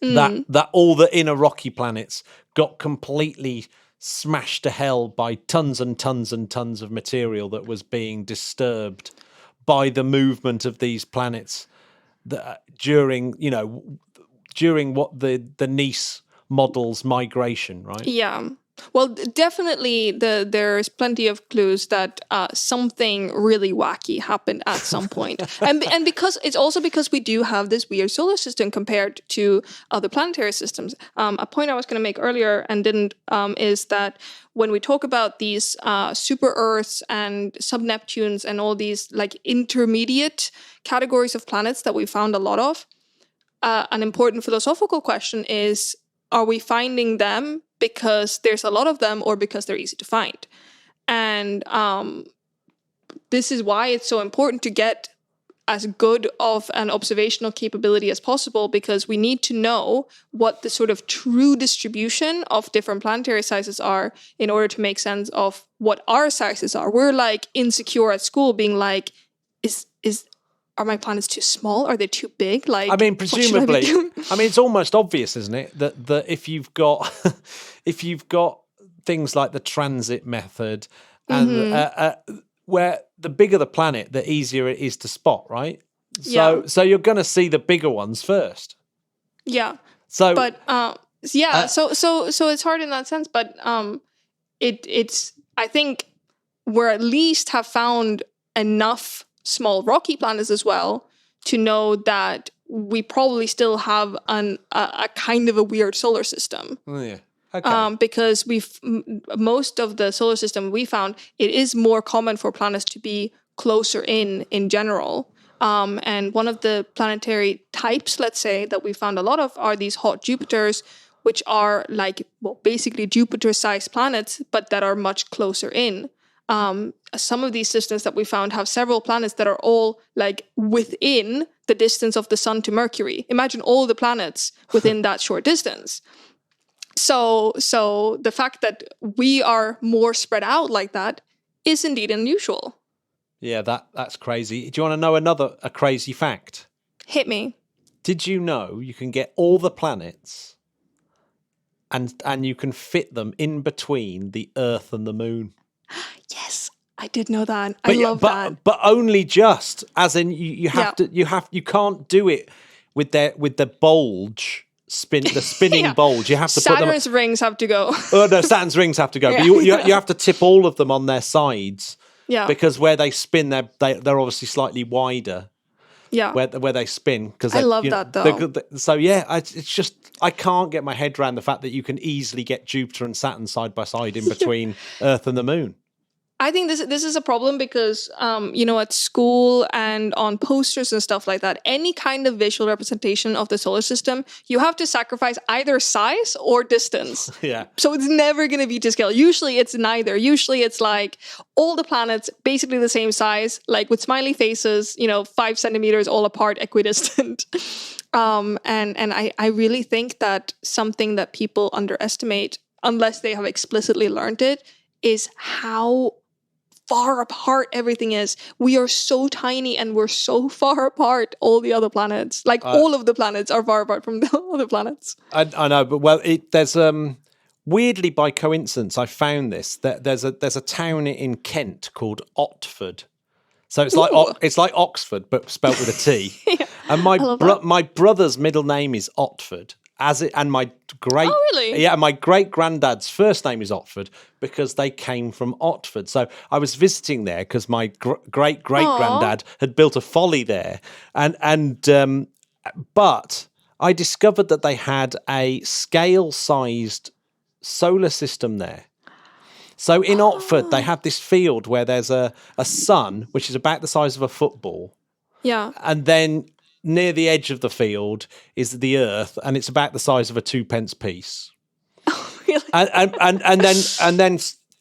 that all the inner rocky planets got completely smashed to hell by tons and tons and tons of material that was being disturbed by the movement of these planets during what the Nice models migration, right? Yeah. Well, definitely there's plenty of clues that something really wacky happened at some point. and because we do have this weird solar system compared to other planetary systems. A point I was going to make earlier and didn't is that when we talk about these super Earths and sub-Neptunes and all these like intermediate categories of planets that we found a lot of, an important philosophical question is, are we finding them because there's a lot of them or because they're easy to find? And this is why it's so important to get as good of an observational capability as possible, because we need to know what the sort of true distribution of different planetary sizes are in order to make sense of what our sizes are. We're like insecure at school being like, are my planets too small? Are they too big? Like, I mean, presumably, it's almost obvious, isn't it, that if you've got things like the transit method, and where the bigger the planet, the easier it is to spot, right? So you're going to see the bigger ones first. Yeah. So it's hard in that sense, but it's I think we're at least have found enough small rocky planets as well to know that we probably still have a kind of a weird solar system. Oh, yeah. Okay. Because most of the solar system we found, it is more common for planets to be closer in general. And one of the planetary types, let's say, that we found a lot of are these hot Jupiters, which are like, well, basically Jupiter-sized planets, but that are much closer in. Some of these systems that we found have several planets that are all like within the distance of the Sun to Mercury. Imagine all the planets within that short distance. So the fact that we are more spread out like that is indeed unusual. Yeah, that's crazy. Do you want to know a crazy fact? Hit me. Did you know you can get all the planets and you can fit them in between the Earth and the Moon? Yes, I did know that. I love that. But only just, as in you can't do it with the bulge the spinning bulge. You have to put them. Saturn's rings have to go. Oh no, Saturn's rings have to go. But you have to tip all of them on their sides. Yeah. Because where they spin, they're obviously slightly wider. Yeah. Where they spin, because I love that though. So yeah, it's just I can't get my head around the fact that you can easily get Jupiter and Saturn side by side in between Earth and the Moon. I think this is a problem because, at school and on posters and stuff like that, any kind of visual representation of the solar system, you have to sacrifice either size or distance. Yeah. So it's never going to be to scale. Usually it's neither. Usually it's like all the planets basically the same size, like with smiley faces, 5 centimeters all apart, equidistant. And I really think that something that people underestimate, unless they have explicitly learned it, is how far apart everything is. We are so tiny and we're so far apart, all the other planets. Like all of the planets are far apart from the other planets. I know, but there's weirdly by coincidence I found this, that there's a town in Kent called Otford. So it's like Oxford but spelt with a T. Yeah, and my brother's middle name is Otford. And my great granddad's first name is Otford because they came from Otford. So I was visiting there because my great granddad had built a folly there, but I discovered that they had a scale-sized solar system there. So in Otford, they have this field where there's a sun which is about the size of a football. Yeah, and then near the edge of the field is the Earth, and it's about the size of a 2-pence piece. Oh, really? And then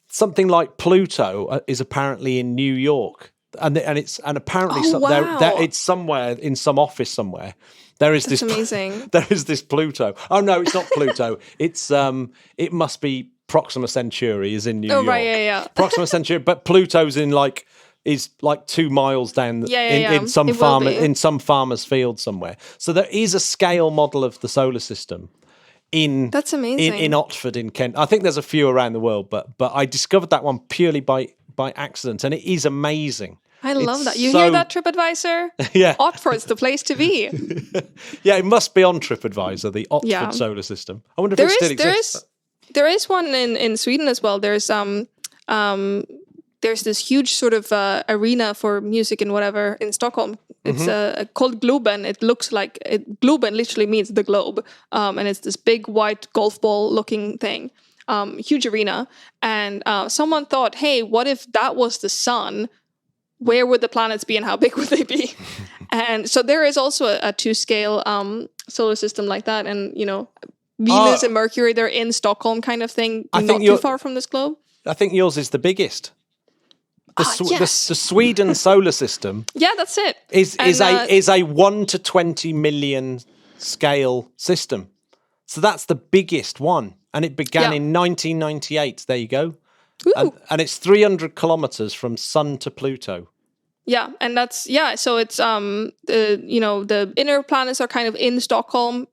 something like Pluto is apparently in New York. and apparently wow. it's somewhere in some office somewhere. That's amazing. There is this Pluto. Oh no, it's not Pluto. It's it must be Proxima Centauri is in New York. Right, yeah. Proxima Centauri, but Pluto's is like 2 miles down in some farmer's field somewhere. So there is a scale model of the solar system that's amazing. In Otford in Kent. I think there's a few around the world, but I discovered that one purely by accident, and it is amazing. I love that. You hear that, TripAdvisor? Yeah. Otford's the place to be. Yeah, it must be on TripAdvisor, the Otford solar system. I wonder if it still exists. There is one in Sweden as well. There's this huge sort of arena for music and whatever in Stockholm. It's called Globen. It looks like Globen literally means the globe, and it's this big white golf ball looking thing. Huge arena. And someone thought, hey, what if that was the sun? Where would the planets be and how big would they be? And so there is also a 2-scale solar system like that. And, Venus and Mercury, they're in Stockholm kind of thing, not too far from this globe. I think yours is the biggest. The Sweden solar system. Yeah, that's it. Is a 1 to 20 million scale system. So that's the biggest one. And it began in 1998. There you go. And it's 300 kilometers from Sun to Pluto. Yeah, and that's so it's the inner planets are kind of in Stockholm,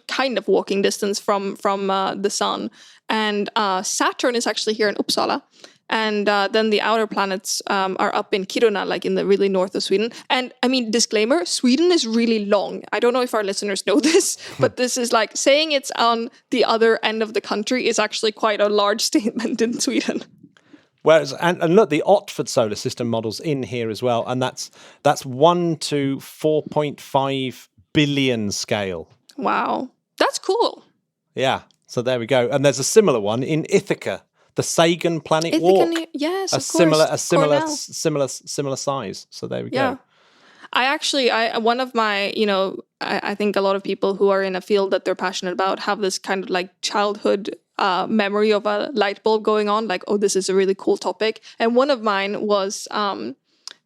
kind of walking distance from the sun, and Saturn is actually here in Uppsala, and then the outer planets are up in Kiruna, like in the really north of Sweden. And I mean, disclaimer: Sweden is really long. I don't know if our listeners know this, but this is like saying it's on the other end of the country is actually quite a large statement in Sweden. Whereas, and look, the Otford solar system model's in here as well, and that's 1 to 4.5 billion scale. Wow, that's cool. Yeah, so there we go. And there's a similar one in Ithaca, the Sagan Planet Walk. Yes, a similar size. So there we go. One of my, I think a lot of people who are in a field that they're passionate about have this kind of like childhood memory of a light bulb going on, like, oh, this is a really cool topic. And one of mine was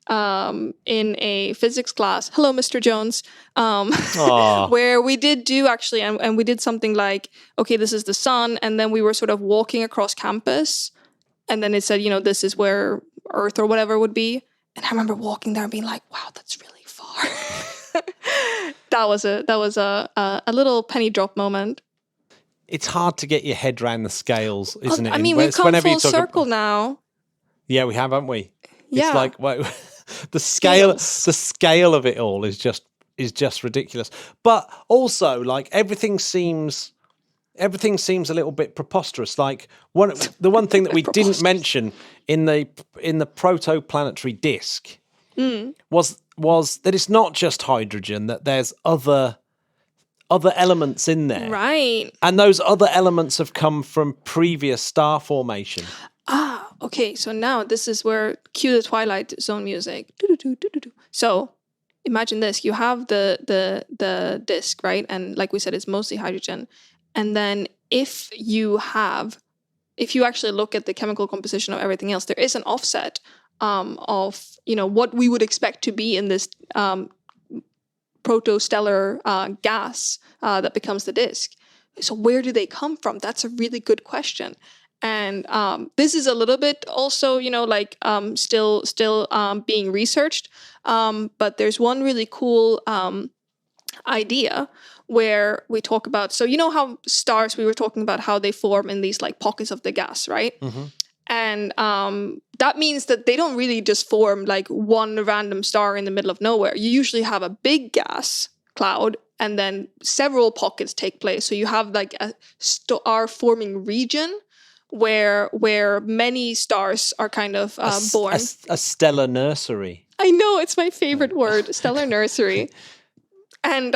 in a physics class, hello, Mr. Jones, where we did do actually, and we did something like, okay, this is the sun, and then we were sort of walking across campus, and then it said, this is where Earth or whatever would be. And I remember walking there and being like, wow, that's really far. That was a little penny drop moment. It's hard to get your head around the scales, isn't it? I mean, we've come full circle now. Yeah, we have, haven't we? Yeah. It's like the scale of it all is just ridiculous. But also, like, everything seems a little bit preposterous. Like the one thing that we didn't mention in the Protoplanetary Disk was that it's not just hydrogen, that there's other elements in there. Right. And those other elements have come from previous star formation. Ah, okay. So now this is where cue the Twilight Zone music. So imagine this. You have the disk, right? And like we said, it's mostly hydrogen. And then if you actually look at the chemical composition of everything else, there is an offset of, what we would expect to be in this protostellar gas that becomes the disk. So where do they come from? That's a really good question. And this is a little bit also, still being researched. But there's one really cool idea where we talk about, so how stars, we were talking about how they form in these like pockets of the gas, right? Mm-hmm. And that means that they don't really just form like one random star in the middle of nowhere. You usually have a big gas cloud and then several pockets take place. So you have like a star forming region where many stars are kind of born. A stellar nursery. I know, it's my favorite word, stellar nursery. And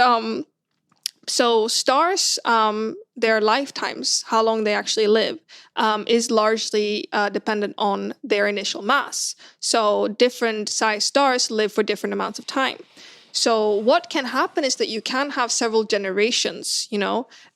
so stars, their lifetimes, how long they actually live, is largely dependent on their initial mass. So different size stars live for different amounts of time. So what can happen is that you can have several generations,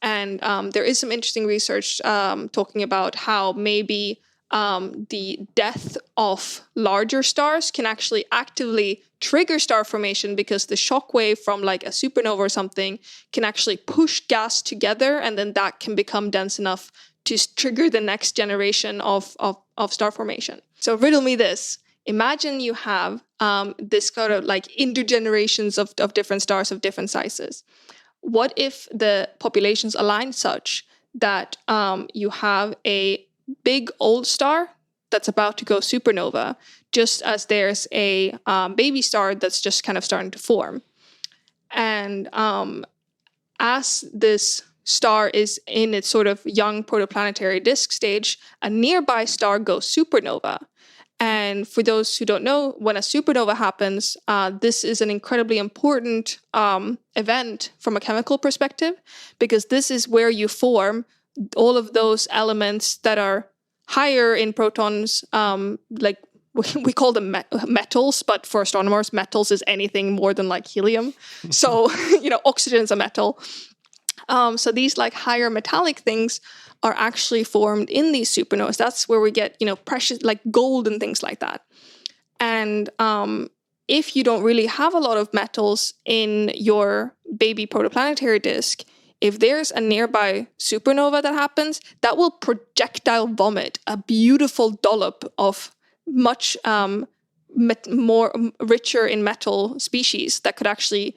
and there is some interesting research talking about how maybe the death of larger stars can actually actively trigger star formation, because the shockwave from like a supernova or something can actually push gas together, and then that can become dense enough to trigger the next generation of star formation. So riddle me this. Imagine you have this kind of like intergenerations of different stars of different sizes. What if the populations align such that you have a big old star that's about to go supernova, just as there's a baby star that's just kind of starting to form. And as this star is in its sort of young protoplanetary disk stage, a nearby star goes supernova. And for those who don't know, when a supernova happens, this is an incredibly important event from a chemical perspective, because this is where you form all of those elements that are higher in protons, like we call them metals, but for astronomers, metals is anything more than like helium. So, oxygen is a metal. So these like higher metallic things are actually formed in these supernovas. That's where we get, precious like gold and things like that. And if you don't really have a lot of metals in your baby protoplanetary disk, if there's a nearby supernova that happens, that will projectile vomit a beautiful dollop of much more richer in metal species that could actually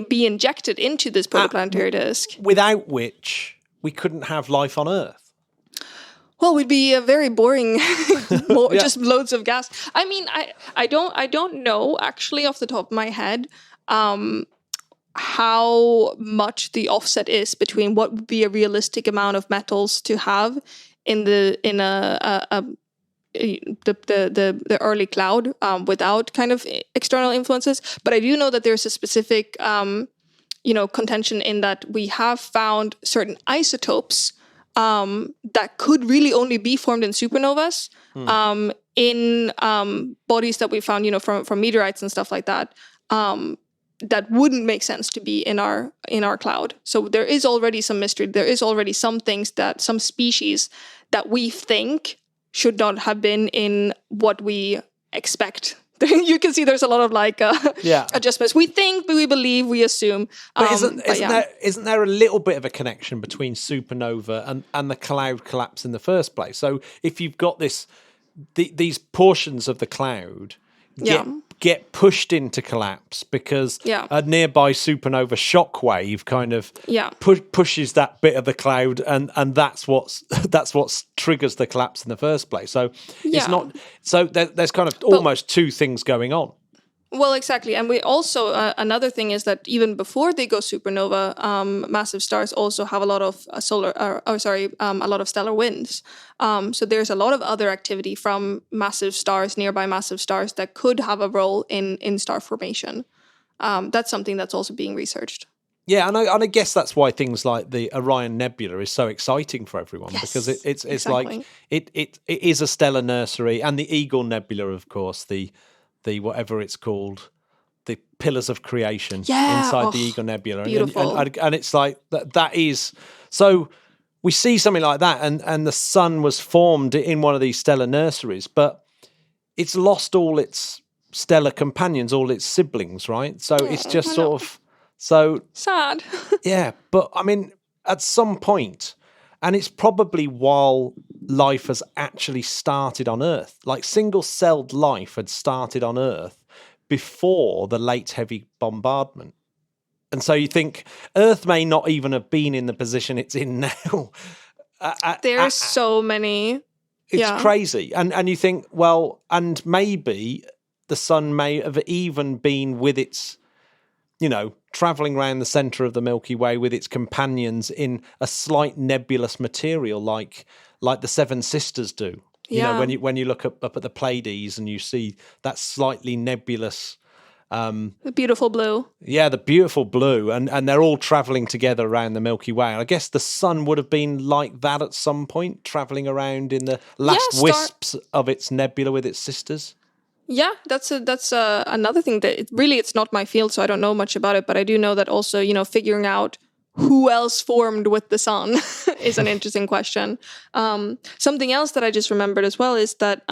be injected into this protoplanetary disk. Without which we couldn't have life on Earth. Well, we'd be a very boring, just loads of gas. I mean, I don't know actually off the top of my head how much the offset is between what would be a realistic amount of metals to have in the early cloud without kind of external influences. But I do know that there's a specific contention in that we have found certain isotopes that could really only be formed in supernovas in bodies that we found from meteorites and stuff like that. That wouldn't make sense to be in our cloud. So there is already some mystery. There is already some species that we think should not have been in what we expect. You can see there's a lot of adjustments. We think, we believe, we assume. But isn't there a little bit of a connection between supernova and the cloud collapse in the first place? So if you've got these portions of the cloud get pushed into collapse because a nearby supernova shockwave kind of pushes that bit of the cloud, and that's what triggers the collapse in the first place. So it's not. So there's kind of almost two things going on. Well, exactly, and we also another thing is that even before they go supernova, massive stars also have a lot of a lot of stellar winds. So there's a lot of other activity from nearby massive stars that could have a role in star formation. That's something that's also being researched. Yeah, and I guess that's why things like the Orion Nebula is so exciting for everyone, because it's exactly. Like it is a stellar nursery, and the Eagle Nebula, of course, the whatever it's called, the pillars of creation inside the Eagle Nebula. Beautiful. And it's like, that is... So we see something like that, and the sun was formed in one of these stellar nurseries, but it's lost all its stellar companions, all its siblings, right? So it's just sort of... So sad. Yeah, but I mean, at some point... And it's probably while life has actually started on Earth. Like single-celled life had started on Earth before the late heavy bombardment. And so you think Earth may not even have been in the position it's in now. There's so many. It's crazy. And you think, well, and maybe the sun may have even been with its... traveling around the centre of the Milky Way with its companions in a slight nebulous material like the Seven Sisters do. When you look up at the Pleiades and you see that slightly nebulous... the beautiful blue. Yeah, the beautiful blue. And they're all travelling together around the Milky Way. And I guess the sun would have been like that at some point, travelling around in the last wisps of its nebula with its sisters. Yeah, that's another thing that it's not my field, so I don't know much about it. But I do know that also, figuring out who else formed with the sun is an interesting question. Something else that I just remembered as well is that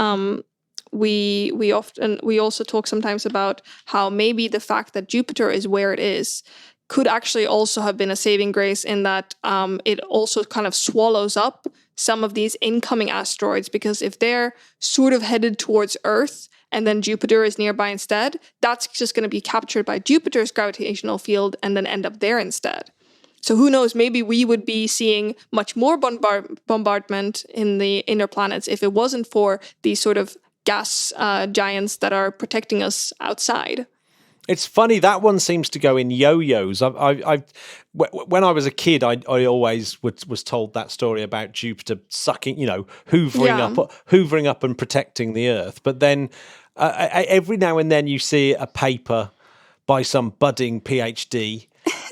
we also talk sometimes about how maybe the fact that Jupiter is where it is could actually also have been a saving grace in that it also kind of swallows up some of these incoming asteroids, because if they're sort of headed towards Earth and then Jupiter is nearby instead, that's just going to be captured by Jupiter's gravitational field and then end up there instead. So who knows, maybe we would be seeing much more bombardment in the inner planets if it wasn't for these sort of gas giants that are protecting us outside. It's funny, that one seems to go in yo-yos. When I was a kid, I always was told that story about Jupiter sucking, hoovering up and protecting the Earth. But then every now and then you see a paper by some budding PhD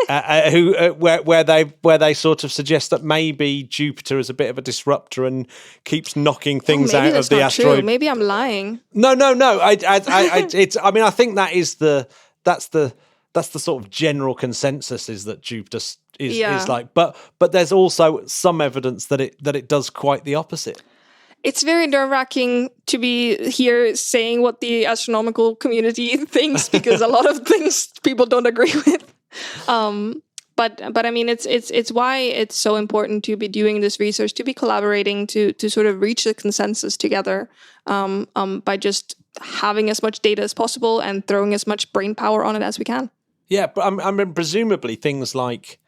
where they sort of suggest that maybe Jupiter is a bit of a disruptor and keeps knocking things out of the asteroid. True. Maybe I'm lying. No. I think that's the sort of general consensus, is that Jupiter is like, but there's also some evidence that it does quite the opposite. It's very nerve-wracking to be here saying what the astronomical community thinks, because a lot of things people don't agree with. But I mean, it's why it's so important to be doing this research, to be collaborating, to sort of reach a consensus together, by just having as much data as possible and throwing as much brain power on it as we can. Yeah, but I mean, presumably things like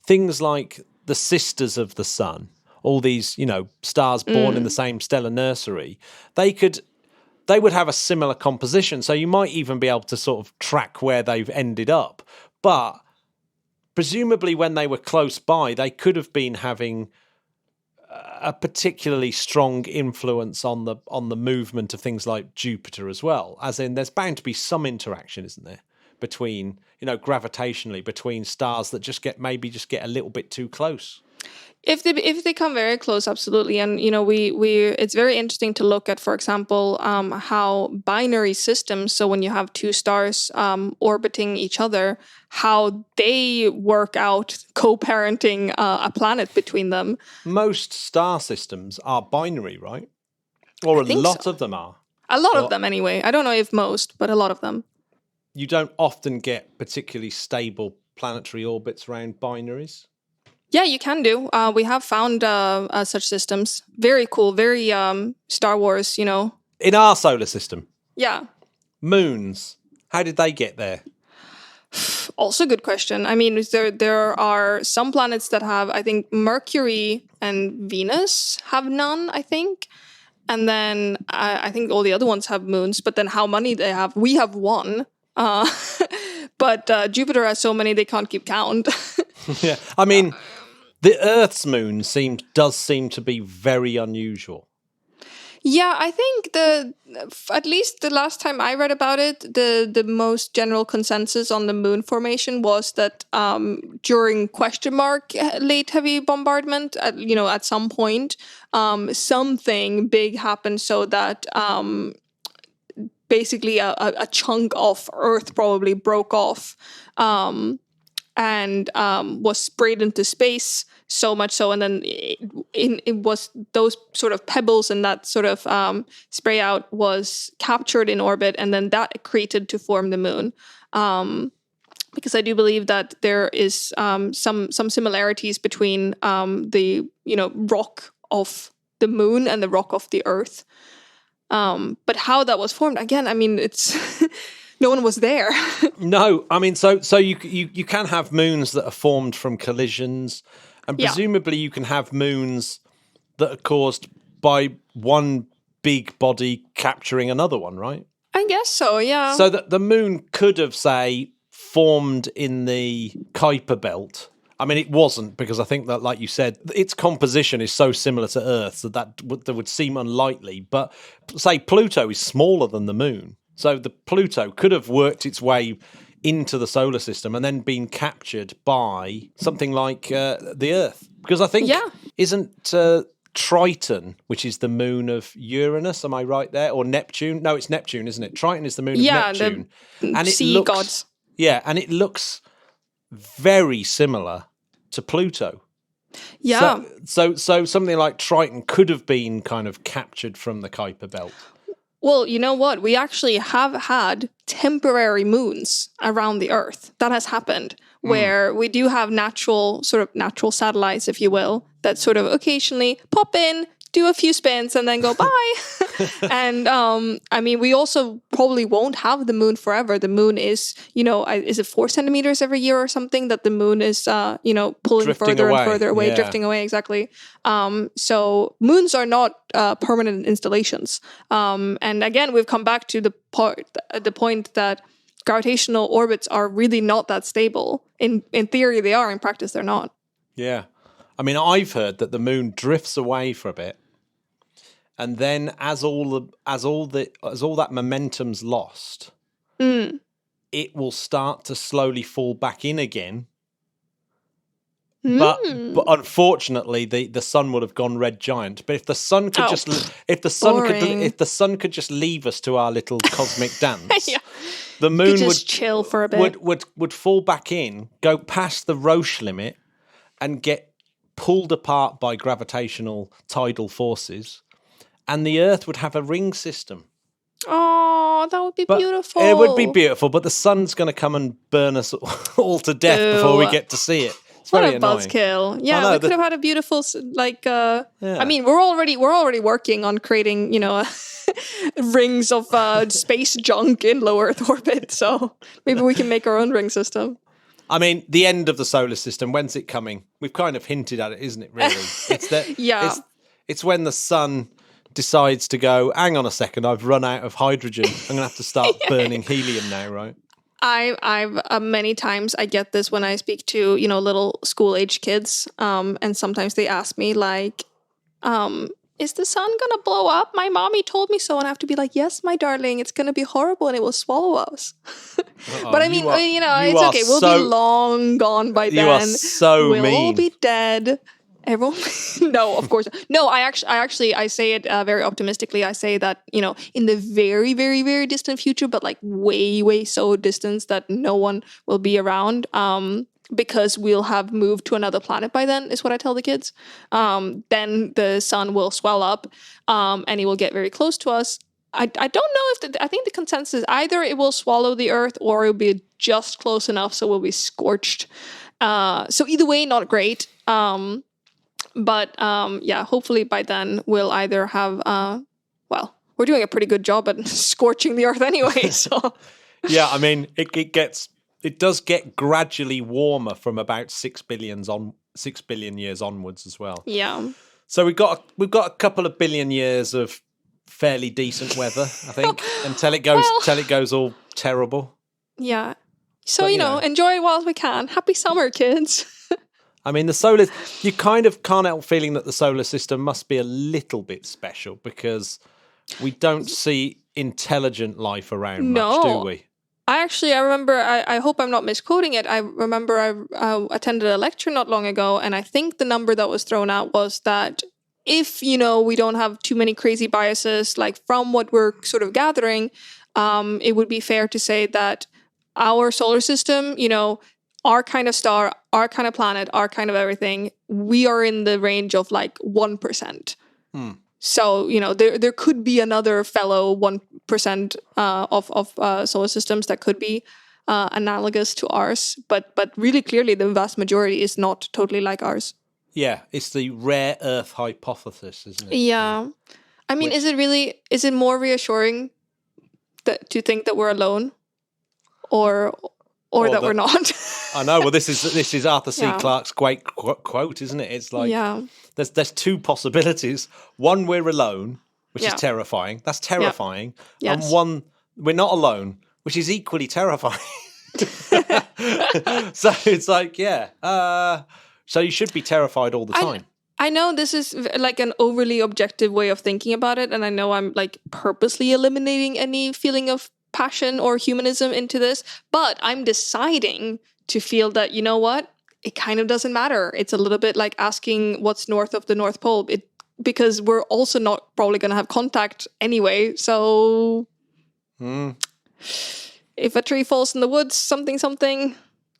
the sisters of the sun, all these, stars born in the same stellar nursery, they would have a similar composition. So you might even be able to sort of track where they've ended up. But presumably when they were close by, they could have been having a particularly strong influence on the movement of things like Jupiter as well. As in, there's bound to be some interaction, isn't there, between, gravitationally, between stars that just get a little bit too close. If they come very close, absolutely. And, it's very interesting to look at, for example, how binary systems, so when you have two stars orbiting each other, how they work out co-parenting a planet between them. Most star systems are binary, right? Or a lot of them are. A lot of them, anyway. I don't know if most, but a lot of them. You don't often get particularly stable planetary orbits around binaries. Yeah, you can do. We have found such systems. Very cool. Very Star Wars, In our solar system? Yeah. Moons. How did they get there? Also good question. I mean, there are some planets that have, I think, Mercury and Venus have none, I think. And then I think all the other ones have moons. But then how many they have? We have one. But Jupiter has so many they can't keep count. Yeah, I mean, the Earth's moon does seem to be very unusual. Yeah, I think at least the last time I read about it, the most general consensus on the moon formation was that during late heavy bombardment, at some point, something big happened so that basically a chunk of Earth probably broke off and was sprayed into space, so much so, and then it was those sort of pebbles and that sort of spray out was captured in orbit, and then that accreted to form the moon. Because I do believe that there is some similarities between the rock of the moon and the rock of the Earth. But how that was formed, again, I mean, it's no one was there. No, I mean, so you can have moons that are formed from collisions, and presumably you can have moons that are caused by one big body capturing another one, right? I guess so, yeah. So that the moon could have, say, formed in the Kuiper belt. I mean, it wasn't, because I think that, like you said, its composition is so similar to Earth that would seem unlikely. But say Pluto is smaller than the moon. So the Pluto could have worked its way into the solar system and then been captured by something like the Earth. Because I think, isn't Triton, which is the moon of Uranus, am I right there? Or Neptune? No, it's Neptune, isn't it? Triton is the moon of Neptune. The sea gods. Yeah, and it looks very similar to Pluto. Yeah. So something like Triton could have been kind of captured from the Kuiper Belt. Well, you know what? We actually have had temporary moons around the Earth. That has happened, where we do have natural satellites, if you will, that sort of occasionally pop in, do a few spins, and then go bye. And I mean, we also probably won't have the moon forever. The moon is, is it 4 centimeters every year or something that the moon is, pulling Drifting further away. and further away, Yeah. drifting away, exactly. So moons are not permanent installations. And again, we've come back to the point that gravitational orbits are really not that stable. In theory, they are. In practice, they're not. Yeah. I mean, I've heard that the moon drifts away for a bit, and then as all that momentum's lost, it will start to slowly fall back in again. But unfortunately, the sun would have gone red giant. But if the sun could just leave us to our little cosmic dance, Yeah. the moon just chill for a bit. would fall back in, go past the Roche limit, and get pulled apart by gravitational tidal forces, and the Earth would have a ring system. Oh, that would be beautiful. It would be beautiful, but the sun's going to come and burn us all to death before we get to see it. It's What very a annoying. buzzkill! Yeah, know, we could have had a beautiful, I mean, we're already working on creating, rings of space junk in low Earth orbit. So maybe we can make our own ring system. I mean, the end of the solar system, when's it coming? We've kind of hinted at it, isn't it, really? It's that, Yeah. It's when the sun decides to go, hang on a second, I've run out of hydrogen. I'm going to have to start burning helium now, right? I've many times I get this when I speak to, little school-age kids. And sometimes they ask me, like, is the sun going to blow up? My mommy told me so. And I have to be like, yes, my darling, it's going to be horrible and it will swallow us. But I mean, it's okay. We'll be long gone by then. You are so we'll mean. all be dead. Everyone, no, of course. No, I say it very optimistically. I say that, in the very, very, very distant future, but like way, way so distant that no one will be around. Because we'll have moved to another planet by then, is what I tell the kids. Then the sun will swell up, and it will get very close to us. I don't know if I think the consensus is either it will swallow the Earth or it will be just close enough so we'll be scorched. So either way, not great. But hopefully by then we'll either have we're doing a pretty good job at scorching the Earth anyway. So yeah, I mean it does get gradually warmer from about 6 billion years onwards as well. yeah. So we've got a couple of billion years of fairly decent weather, I think, until it goes all terrible. Yeah. So, But, enjoy it while we can. Happy summer, kids. I mean, you kind of can't help feeling that the solar system must be a little bit special because we don't see intelligent life around much, do we? I remember, I hope I'm not misquoting it. I remember I attended a lecture not long ago, and I think the number that was thrown out was that if, we don't have too many crazy biases, like from what we're sort of gathering, it would be fair to say that our solar system, our kind of star, our kind of planet, our kind of everything, we are in the range of like 1%. So, there could be another fellow 1% of solar systems that could be analogous to ours. But really clearly, the vast majority is not totally like ours. Yeah, it's the rare Earth hypothesis, isn't it? Yeah. I mean, is it more reassuring to think that we're alone or that we're not? I know. Well, this is Arthur C. Clarke's great quote, isn't it? It's like there's two possibilities. One, we're alone, which is terrifying. That's terrifying. Yeah. Yes. And one, we're not alone, which is equally terrifying. So it's like, so you should be terrified all the time. I know this is like an overly objective way of thinking about it, and I know I'm like purposely eliminating any feeling of passion or humanism into this, but I'm deciding to feel that, you know what, it kind of doesn't matter. It's a little bit like asking what's north of the North Pole, because we're also not probably going to have contact anyway. So if a tree falls in the woods, something,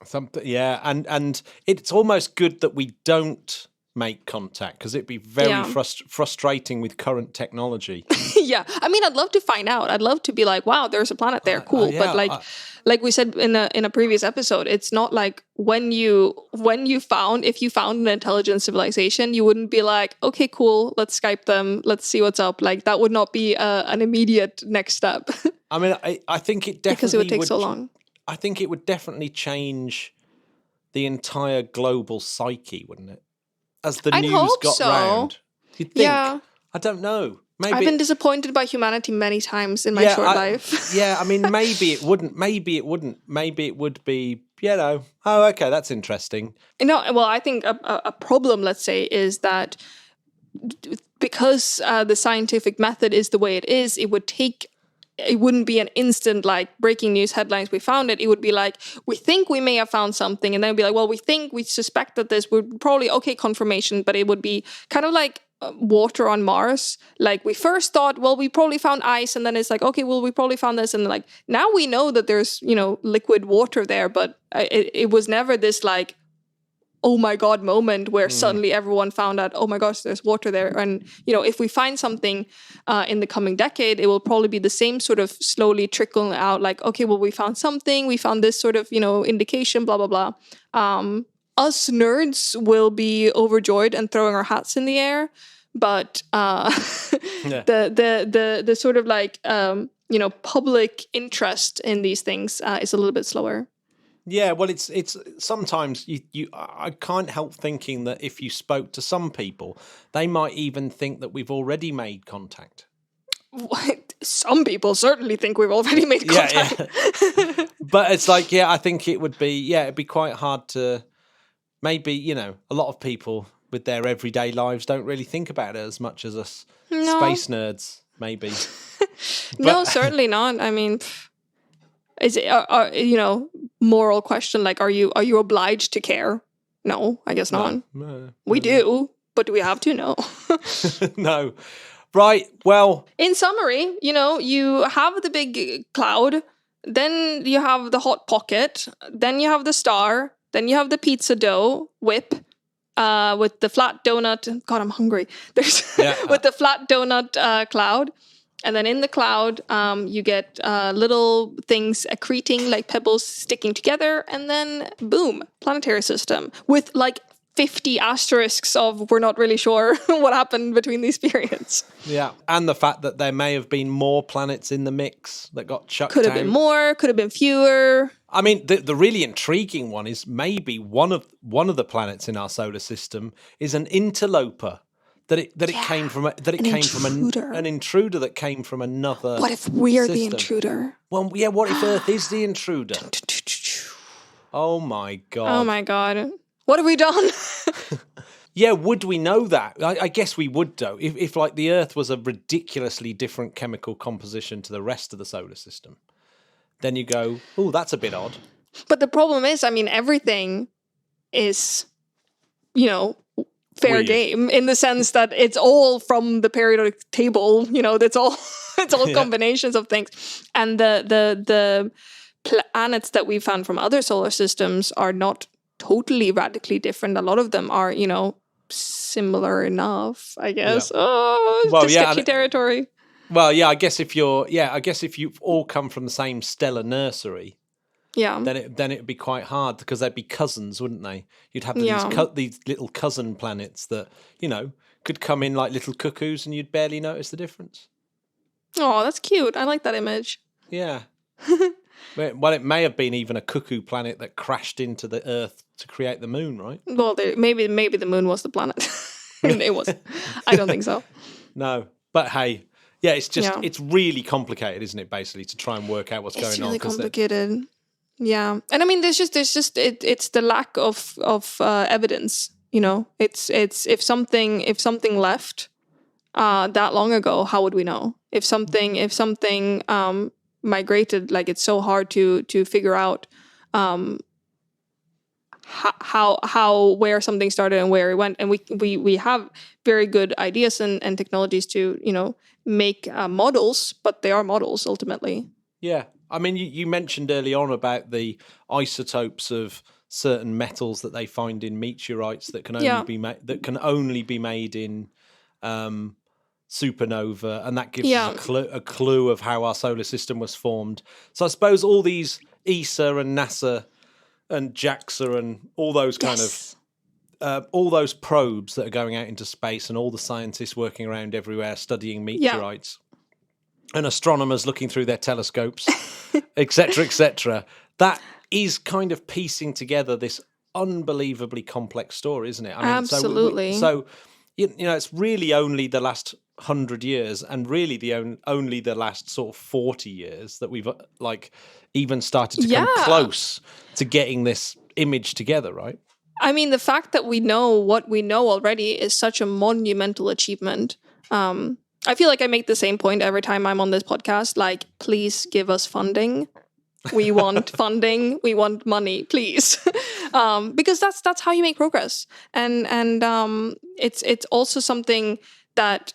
Something, yeah, and it's almost good that we don't make contact because it'd be very frustrating with current technology. Yeah, I mean, I'd love to find out. I'd love to be like, wow, there's a planet there, cool. Yeah, but like we said in a previous episode, it's not like if you found an intelligent civilization, you wouldn't be like, okay, cool, let's Skype them, let's see what's up. Like that would not be an immediate next step. I mean, I think it definitely because it would take so long. I think it would definitely change the entire global psyche, wouldn't it? As the news got round. You'd think. Yeah. I don't know. Maybe I've been disappointed by humanity many times in my short life. Yeah, I mean, maybe it wouldn't. Maybe it wouldn't. Maybe it would be, oh, okay, that's interesting. No, well, I think a problem, let's say, is that because the scientific method is the way it is, it wouldn't be an instant, like, breaking news headlines, we found it. It would be like, we think we may have found something. And then it'd be like, well, we suspect that this would probably, okay, confirmation. But it would be kind of like water on Mars. Like, we first thought, well, we probably found ice. And then it's like, okay, well, we probably found this. And like, now we know that there's, liquid water there. But it was never this, like, oh my God moment where suddenly everyone found out, oh my gosh, there's water there. And, if we find something in the coming decade, it will probably be the same sort of slowly trickling out, like, okay, well, we found something, we found this sort of, indication, blah, blah, blah. Us nerds will be overjoyed and throwing our hats in the air. But the sort of like, public interest in these things is a little bit slower. Yeah, well, it's sometimes I can't help thinking that if you spoke to some people, they might even think that we've already made contact. What? Some people certainly think we've already made contact. Yeah. But it's like, I think it would be, it'd be quite hard to, maybe, a lot of people with their everyday lives don't really think about it as much as us space nerds, maybe. No, certainly not. I mean, is it, moral question, like, are you obliged to care? No, I guess not. No. We do, but do we have to? No. No. Right, well. In summary, you have the big cloud, then you have the hot pocket, then you have the star, then you have the pizza dough whip with the flat donut. God, I'm hungry. With the flat donut cloud. And then in the cloud, you get little things accreting like pebbles sticking together. And then, boom, planetary system with like 50 asterisks of we're not really sure what happened between these periods. Yeah. And the fact that there may have been more planets in the mix that got chucked out. Could have been more, could have been fewer. I mean, the really intriguing one is maybe one of the planets in our solar system is an interloper. That it came from an intruder that came from another. What if we're system. The intruder? Well, yeah. What if Earth is the intruder? Oh my God! Oh my God! What have we done? Yeah, would we know that? I guess we would, though. If like the Earth was a ridiculously different chemical composition to the rest of the solar system, then you go, oh, that's a bit odd. But the problem is, I mean, everything is, fair Weird. Game in the sense that it's all from the periodic table. That's all. It's all combinations of things, and the planets that we found from other solar systems are not totally radically different. A lot of them are, similar enough, I guess. Yeah. Oh, well, sketchy territory. Well, yeah, I guess if you've all come from the same stellar nursery. Yeah. Then it'd be quite hard because they'd be cousins, wouldn't they? You'd have these little cousin planets that, could come in like little cuckoos and you'd barely notice the difference. Oh, that's cute. I like that image. Yeah. Well, it may have been even a cuckoo planet that crashed into the Earth to create the moon, right? Well, maybe the moon was the planet. It was. I don't think so. No. But hey, yeah, it's really complicated, isn't it, basically, to try and work out what's going on. It's really complicated. Yeah, and I mean, there's just it's the lack of evidence. It's if something left that long ago, how would we know? If something migrated, like it's so hard to figure out how where something started and where it went, and we have very good ideas and technologies to make models, but they are models ultimately. Yeah. I mean, you mentioned early on about the isotopes of certain metals that they find in meteorites that can only be made in supernova, and that gives us a clue of how our solar system was formed. So I suppose all these ESA and NASA and JAXA and all those kind of all those probes that are going out into space, and all the scientists working around everywhere studying meteorites, and astronomers looking through their telescopes, etc., that is kind of piecing together this unbelievably complex story, isn't it? I mean, absolutely. So it's really only the last 100 years, and really only the last sort of 40 years that we've even started to come close to getting this image together, right? I mean, the fact that we know what we know already is such a monumental achievement. I feel like I make the same point every time I'm on this podcast. Like, please give us funding. We want funding. We want money, please, because that's how you make progress. And it's also something that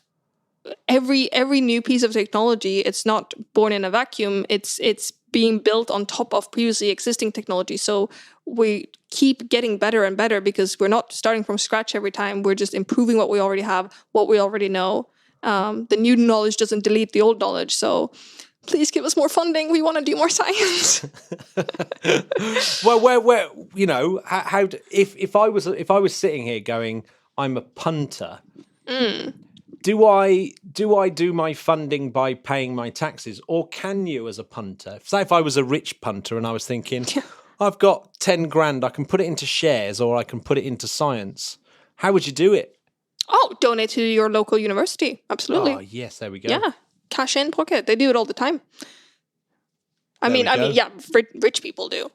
every new piece of technology, it's not born in a vacuum. It's being built on top of previously existing technology. So we keep getting better and better because we're not starting from scratch every time. We're just improving what we already have, what we already know. The new knowledge doesn't delete the old knowledge. So please give us more funding. We want to do more science. Well, where how if I was sitting here going, I'm a punter. Do I do my funding by paying my taxes, or can you as a punter? Say if I was a rich punter and I was thinking, I've got 10 grand, I can put it into shares or I can put it into science. How would you do it? Oh, donate to your local university. Absolutely. Oh, yes, there we go. Yeah, cash in pocket. They do it all the time. I mean, yeah, rich people do.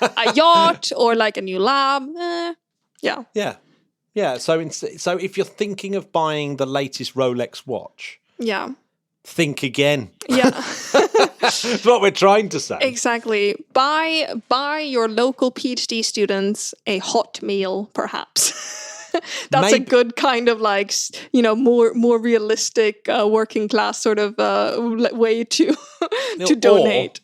A yacht or like a new lab. Yeah. So if you're thinking of buying the latest Rolex watch, think again. Yeah. That's what we're trying to say. Exactly. Buy your local PhD students a hot meal, perhaps. That's a good kind of more realistic working class sort of way to donate.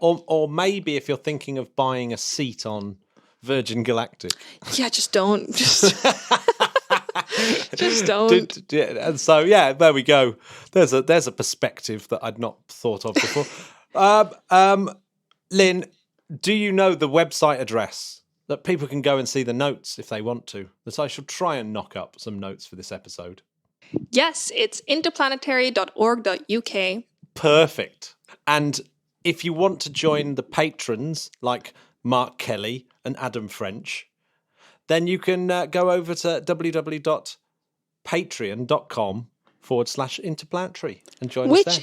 Or maybe if you're thinking of buying a seat on Virgin Galactic. Yeah, just don't. Just don't. And so, there we go. There's a perspective that I'd not thought of before. Linn, do you know the website address that people can go and see the notes if they want to? That I shall try and knock up some notes for this episode. Yes, it's interplanetary.org.uk. Perfect. And if you want to join the patrons like Mark Kelly and Adam French, then you can go over to www.patreon.com/interplanetary and join us there.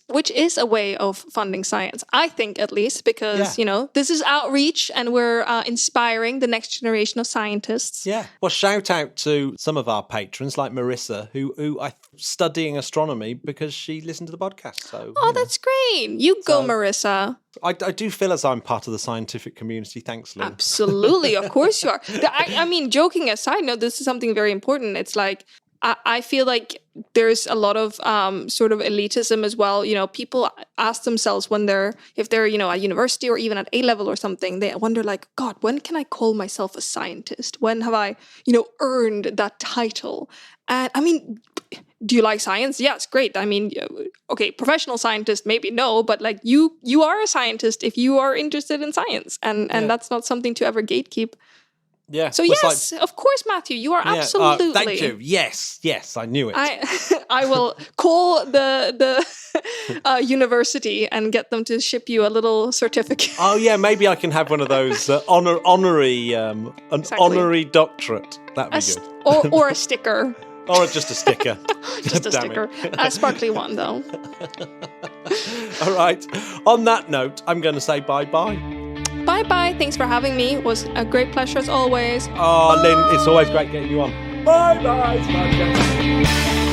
Which is a way of funding science, I think, at least, because this is outreach and we're inspiring the next generation of scientists. Yeah. Well, shout out to some of our patrons like Marissa, who are studying astronomy because she listened to the podcast. So that's great. You go, Marissa. I do feel as I'm part of the scientific community. Thanks, Linn. Absolutely. Of course you are. I mean, joking aside, no, this is something very important. It's like, I feel like there's a lot of sort of elitism as well. People ask themselves if they're at university or even at A-level or something, they wonder like, God, when can I call myself a scientist? When have I, earned that title? And I mean, do you like science? Yes, great. I mean, okay, professional scientist, maybe no, but like you are a scientist if you are interested in science, and that's not something to ever gatekeep. Yeah. So yes, of course, Matthew, you are absolutely. Thank you. Yes, I knew it. I will call the university and get them to ship you a little certificate. Oh yeah, maybe I can have one of those honorary doctorate. That'd be good. Or a sticker. Or just a sticker. Just a sticker. A sparkly one, though. All right. On that note, I'm going to say bye-bye. Bye-bye. Thanks for having me. It was a great pleasure as always. Oh, Linn, it's always great getting you on. Bye-bye.